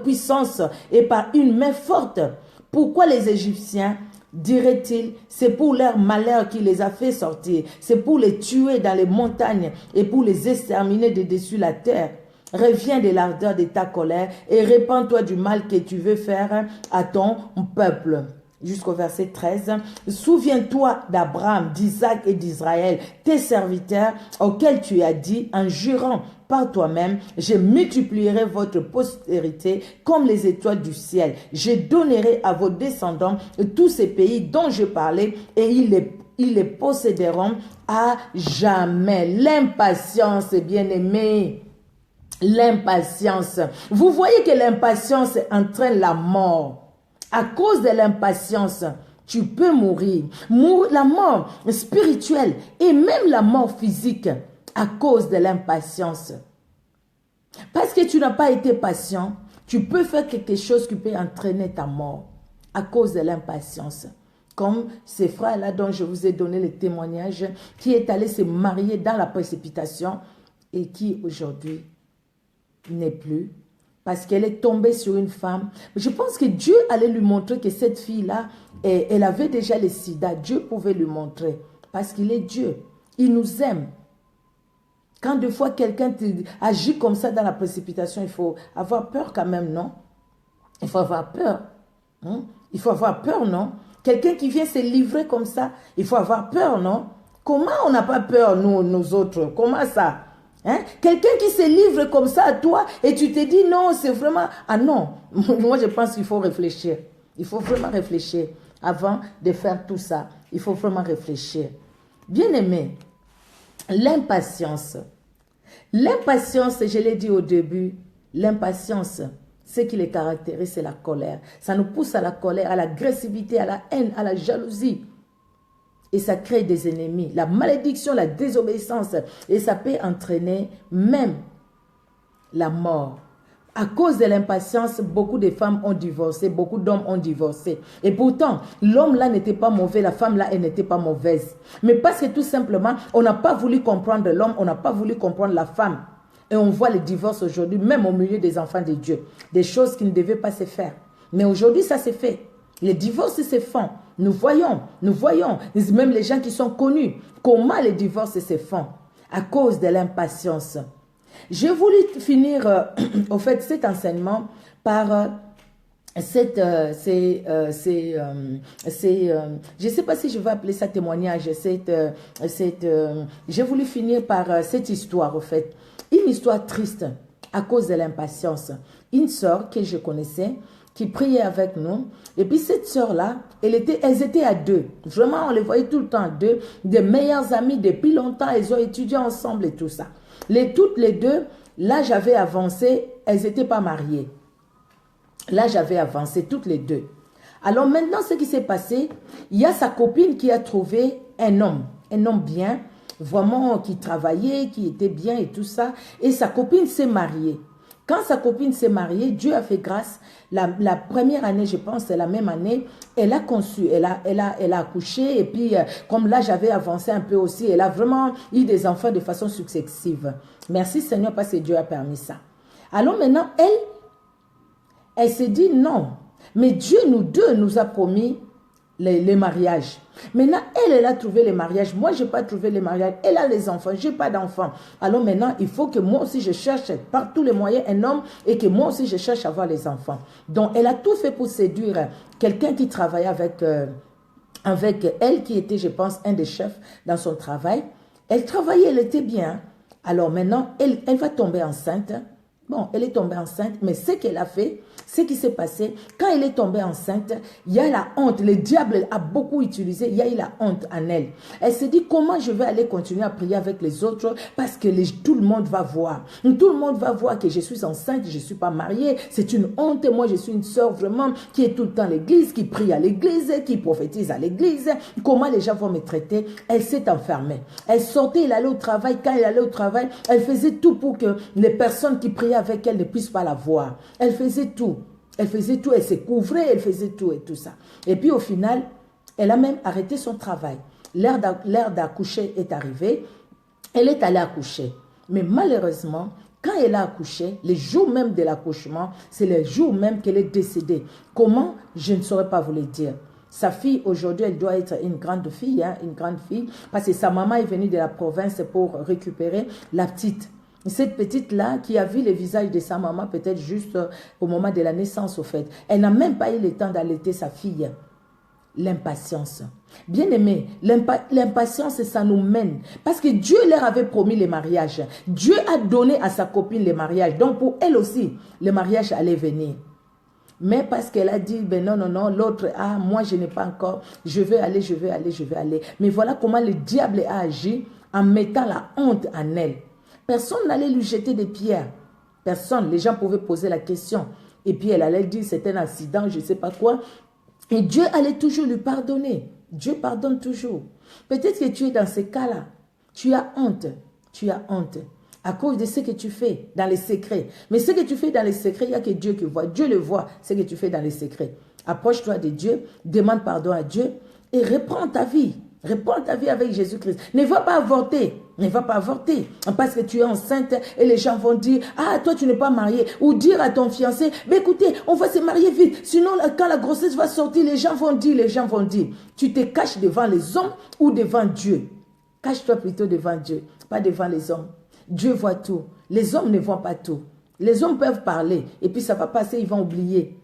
puissance et par une main forte? Pourquoi les Égyptiens, diraient-ils, c'est pour leur malheur qui les a fait sortir, c'est pour les tuer dans les montagnes et pour les exterminer de dessus la terre. Reviens de l'ardeur de ta colère et répands-toi du mal que tu veux faire à ton peuple. Jusqu'au verset 13. Souviens-toi d'Abraham, d'Isaac et d'Israël, tes serviteurs, auxquels tu as dit en jurant par toi-même, je multiplierai votre postérité comme les étoiles du ciel. Je donnerai à vos descendants tous ces pays dont je parlais et ils les posséderont à jamais. L'impatience, bien-aimé. L'impatience. Vous voyez que l'impatience entraîne la mort. À cause de l'impatience, tu peux mourir. La mort spirituelle et même la mort physique à cause de l'impatience. Parce que tu n'as pas été patient, tu peux faire quelque chose qui peut entraîner ta mort à cause de l'impatience. Comme ces frères-là dont je vous ai donné le témoignage, qui est allé se marier dans la précipitation et qui aujourd'hui n'est plus. Parce qu'elle est tombée sur une femme. Je pense que Dieu allait lui montrer que cette fille-là, elle avait déjà le sida. Dieu pouvait lui montrer. Parce qu'il est Dieu. Il nous aime. Quand des fois quelqu'un agit comme ça dans la précipitation, il faut avoir peur quand même, non? Il faut avoir peur. Hein? Il faut avoir peur, non? Quelqu'un qui vient se livrer comme ça, il faut avoir peur, non? Comment on n'a pas peur, nous autres? Comment ça? Hein? Quelqu'un qui se livre comme ça à toi et tu te dis non, c'est vraiment... Ah non, moi je pense qu'il faut réfléchir. Il faut vraiment réfléchir avant de faire tout ça. Il faut vraiment réfléchir. Bien-aimé, l'impatience. L'impatience, je l'ai dit au début, l'impatience, ce qui les caractérise, c'est la colère. Ça nous pousse à la colère, à l'agressivité, à la haine, à la jalousie. Et ça crée des ennemis, la malédiction, la désobéissance. Et ça peut entraîner même la mort. À cause de l'impatience, beaucoup de femmes ont divorcé, beaucoup d'hommes ont divorcé. Et pourtant, l'homme là n'était pas mauvais, la femme là, elle n'était pas mauvaise. Mais parce que tout simplement, on n'a pas voulu comprendre l'homme, on n'a pas voulu comprendre la femme. Et on voit les divorces aujourd'hui, même au milieu des enfants de Dieu. Des choses qui ne devaient pas se faire. Mais aujourd'hui, ça s'est fait. Les divorces se font. Nous voyons, même les gens qui sont connus, comment les divorces se font à cause de l'impatience. J'ai voulu finir, au fait, cet enseignement par je ne sais pas si je vais appeler ça témoignage, j'ai voulu finir par cette histoire, au fait. Une histoire triste à cause de l'impatience. Une sœur que je connaissais, qui priait avec nous. Et puis cette sœur-là, elles étaient à deux. Vraiment, on les voyait tout le temps à deux. Des meilleures amies depuis longtemps. Elles ont étudié ensemble et tout ça. Toutes les deux, l'âge avait avancé. Elles n'étaient pas mariées. L'âge avait avancé, toutes les deux. Alors maintenant, ce qui s'est passé, il y a sa copine qui a trouvé un homme bien, vraiment qui travaillait, qui était bien et tout ça. Et sa copine s'est mariée. Quand sa copine s'est mariée, Dieu a fait grâce. La première année, je pense, c'est la même année, elle a conçu, elle a accouché. Et puis, comme l'âge avait avancé un peu aussi, elle a vraiment eu des enfants de façon successive. Merci Seigneur parce que Dieu a permis ça. Alors maintenant, elle s'est dit non. Mais Dieu, nous a promis les mariages. Maintenant, elle a trouvé les mariages. Moi, je n'ai pas trouvé les mariages. Elle a les enfants. Je n'ai pas d'enfants. Alors maintenant, il faut que moi aussi, je cherche par tous les moyens un homme et que moi aussi, je cherche à avoir les enfants. Donc, elle a tout fait pour séduire quelqu'un qui travaillait avec elle, qui était, je pense, un des chefs dans son travail. Elle travaillait, elle était bien. Alors maintenant, elle va tomber enceinte. Bon, elle est tombée enceinte, mais ce qu'elle a fait, ce qui s'est passé, quand elle est tombée enceinte, il y a la honte. Le diable a beaucoup utilisé, il y a eu la honte en elle. Elle s'est dit, comment je vais aller continuer à prier avec les autres parce que tout le monde va voir. Tout le monde va voir que je suis enceinte, je ne suis pas mariée. C'est une honte. Moi, je suis une sœur vraiment qui est tout le temps à l'église, qui prie à l'église, qui prophétise à l'église. Comment les gens vont me traiter? Elle s'est enfermée. Elle sortait, elle allait au travail. Quand elle allait au travail, elle faisait tout pour que les personnes qui priaient avec elle ne puissent pas la voir. Elle faisait tout. Elle faisait tout. Elle se couvrait, elle faisait tout et tout ça. Et puis au final, elle a même arrêté son travail. L'heure d'accoucher est arrivée. Elle est allée accoucher. Mais malheureusement, quand elle a accouché, le jour même de l'accouchement, c'est le jour même qu'elle est décédée. Comment? Je ne saurais pas vous le dire. Sa fille, aujourd'hui, elle doit être une grande fille, parce que sa maman est venue de la province pour récupérer la petite. Cette petite-là, qui a vu le visage de sa maman, peut-être juste au moment de la naissance, au fait. Elle n'a même pas eu le temps d'allaiter sa fille. L'impatience. Bien aimé, l'impatience, ça nous mène. Parce que Dieu leur avait promis les mariages. Dieu a donné à sa copine les mariages. Donc pour elle aussi, le mariage allait venir. Mais parce qu'elle a dit, ben non, l'autre, moi je n'ai pas encore, je vais aller. Mais voilà comment le diable a agi en mettant la honte en elle. Personne n'allait lui jeter des pierres. Personne. Les gens pouvaient poser la question. Et puis elle allait dire, c'est un accident, je ne sais pas quoi. Et Dieu allait toujours lui pardonner. Dieu pardonne toujours. Peut-être que tu es dans ces cas-là. Tu as honte. Tu as honte. À cause de ce que tu fais dans les secrets. Mais ce que tu fais dans les secrets, il n'y a que Dieu qui voit. Dieu le voit, ce que tu fais dans les secrets. Approche-toi de Dieu, demande pardon à Dieu et reprends ta vie. Reprends ta vie avec Jésus-Christ. Ne va pas avorter. Ne va pas avorter. Parce que tu es enceinte et les gens vont dire, toi tu n'es pas marié. Ou dire à ton fiancé, mais écoutez, on va se marier vite. Sinon, quand la grossesse va sortir, les gens vont dire. Tu te caches devant les hommes ou devant Dieu. Cache-toi plutôt devant Dieu, pas devant les hommes. Dieu voit tout. Les hommes ne voient pas tout. Les hommes peuvent parler et puis ça va passer, ils vont oublier.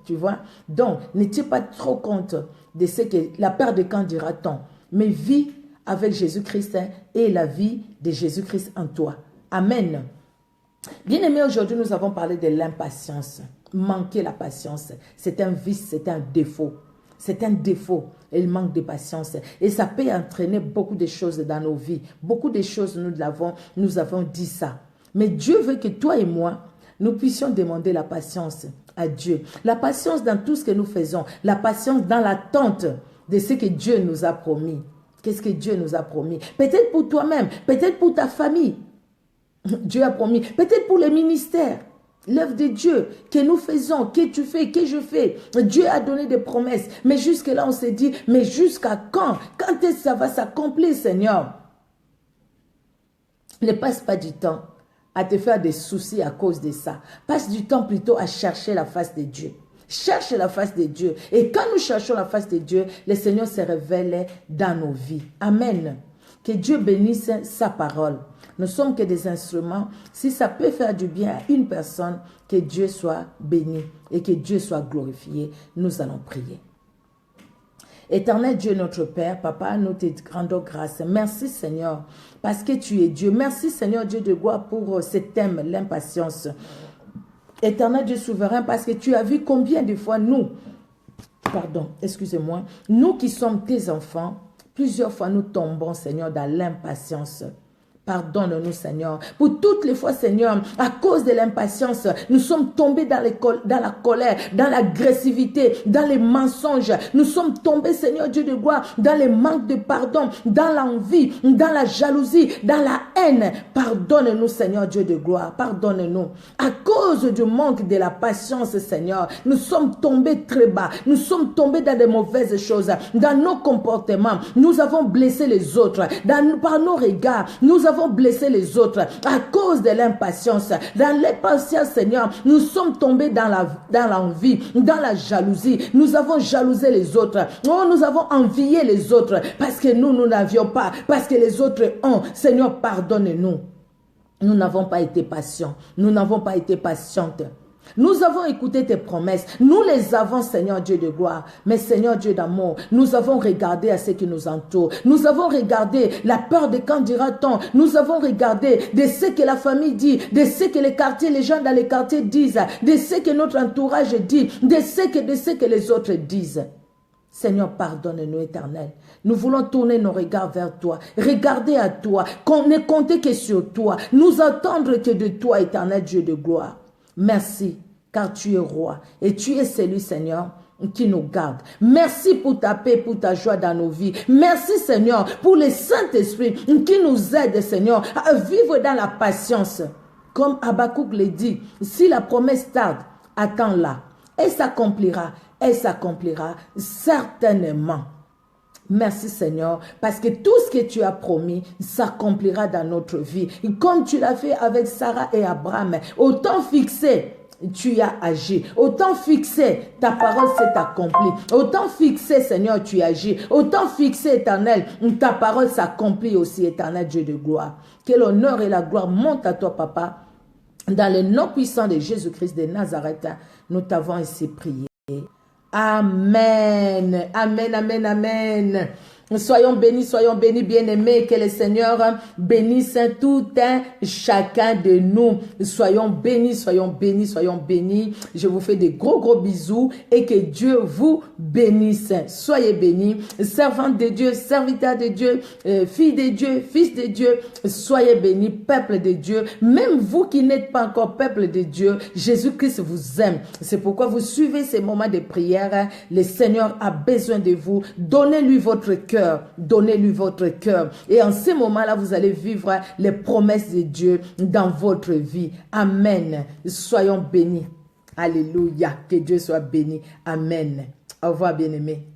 Tu vois? Donc, ne tiens pas trop compte de ce que la perte de quand dira-t-on. Mais vis avec Jésus-Christ et la vie de Jésus-Christ en toi. Amen. Bien-aimés, aujourd'hui, nous avons parlé de l'impatience. Manquer la patience, c'est un vice, c'est un défaut. C'est un défaut, il manque de patience. Et ça peut entraîner beaucoup de choses dans nos vies. Beaucoup de choses, nous avons dit ça. Mais Dieu veut que toi et moi, nous puissions demander la patience à Dieu. La patience dans tout ce que nous faisons. La patience dans l'attente de ce que Dieu nous a promis. Qu'est-ce que Dieu nous a promis? Peut-être pour toi-même, peut-être pour ta famille. Dieu a promis. Peut-être pour les ministères. L'œuvre de Dieu que nous faisons, que tu fais, que je fais. Dieu a donné des promesses. Mais jusque-là, on s'est dit, mais jusqu'à quand? Quand est-ce que ça va s'accomplir, Seigneur? Ne passe pas du temps à te faire des soucis à cause de ça. Passe du temps plutôt à chercher la face de Dieu. Cherche la face de Dieu. Et quand nous cherchons la face de Dieu, le Seigneur se révèle dans nos vies. Amen. Que Dieu bénisse sa parole. Nous sommes que des instruments. Si ça peut faire du bien à une personne, que Dieu soit béni et que Dieu soit glorifié. Nous allons prier. Éternel Dieu notre Père, Papa, nous te rendons grâce. Merci Seigneur, parce que tu es Dieu. Merci Seigneur Dieu de gloire pour ce thème, l'impatience. Éternel Dieu souverain, parce que tu as vu combien de fois nous, nous qui sommes tes enfants, plusieurs fois nous tombons Seigneur dans l'impatience. Pardonne-nous, Seigneur. Pour toutes les fois, Seigneur, à cause de l'impatience, nous sommes tombés dans la colère, dans l'agressivité, dans les mensonges. Nous sommes tombés, Seigneur Dieu de gloire, dans les manques de pardon, dans l'envie, dans la jalousie, dans la haine. Pardonne-nous, Seigneur Dieu de gloire. Pardonne-nous. À cause du manque de la patience, Seigneur, nous sommes tombés très bas. Nous sommes tombés dans de mauvaises choses. Dans nos comportements, nous avons blessé les autres. Par nos regards, nous avons blessé les autres à cause de l'impatience. Dans l'impatience, Seigneur, nous sommes tombés dans l'envie, dans la jalousie. Nous avons jalousé les autres. Oh, nous avons envié les autres parce que nous n'avions pas, parce que les autres ont. Seigneur, pardonne-nous. Nous n'avons pas été patients. Nous n'avons pas été patientes. Nous avons écouté tes promesses. Nous les avons, Seigneur Dieu de gloire. Mais Seigneur Dieu d'amour, nous avons regardé à ce qui nous entoure. Nous avons regardé la peur de quand dira-t-on. Nous avons regardé de ce que la famille dit, de ce que les gens dans les quartiers disent, de ce que notre entourage dit, de ce que les autres disent. Seigneur, pardonne-nous, Éternel. Nous voulons tourner nos regards vers toi, regarder à toi, ne compter que sur toi, nous attendre que de toi, Éternel Dieu de gloire. Merci, car tu es roi et tu es celui, Seigneur, qui nous garde. Merci pour ta paix, pour ta joie dans nos vies. Merci, Seigneur, pour le Saint-Esprit qui nous aide, Seigneur, à vivre dans la patience. Comme Habakkuk le dit, si la promesse tarde, attends-la. Elle s'accomplira certainement. Merci Seigneur, parce que tout ce que tu as promis s'accomplira dans notre vie. Et comme tu l'as fait avec Sarah et Abraham, au temps fixé, tu as agi. Au temps fixé, ta parole s'est accomplie. Au temps fixé, Seigneur, tu agis. Au temps fixé, Éternel, ta parole s'accomplit aussi, Éternel Dieu de gloire. Que l'honneur et la gloire montent à toi, Papa. Dans le nom puissant de Jésus-Christ de Nazareth, nous t'avons ainsi prié. Amen, amen, amen, amen. Soyons bénis, bien-aimés, que le Seigneur bénisse tout un chacun de nous. Soyons bénis, soyons bénis, soyons bénis. Je vous fais des gros bisous et que Dieu vous bénisse. Soyez bénis, servantes de Dieu, serviteurs de Dieu, filles de Dieu, fils de Dieu. Soyez bénis, peuple de Dieu. Même vous qui n'êtes pas encore peuple de Dieu, Jésus-Christ vous aime. C'est pourquoi vous suivez ces moments de prière. Le Seigneur a besoin de vous. Donnez-lui votre cœur. Donnez-lui votre cœur. Et en ce moment-là, vous allez vivre les promesses de Dieu dans votre vie. Amen. Soyons bénis. Alléluia. Que Dieu soit béni. Amen. Au revoir, bien-aimés.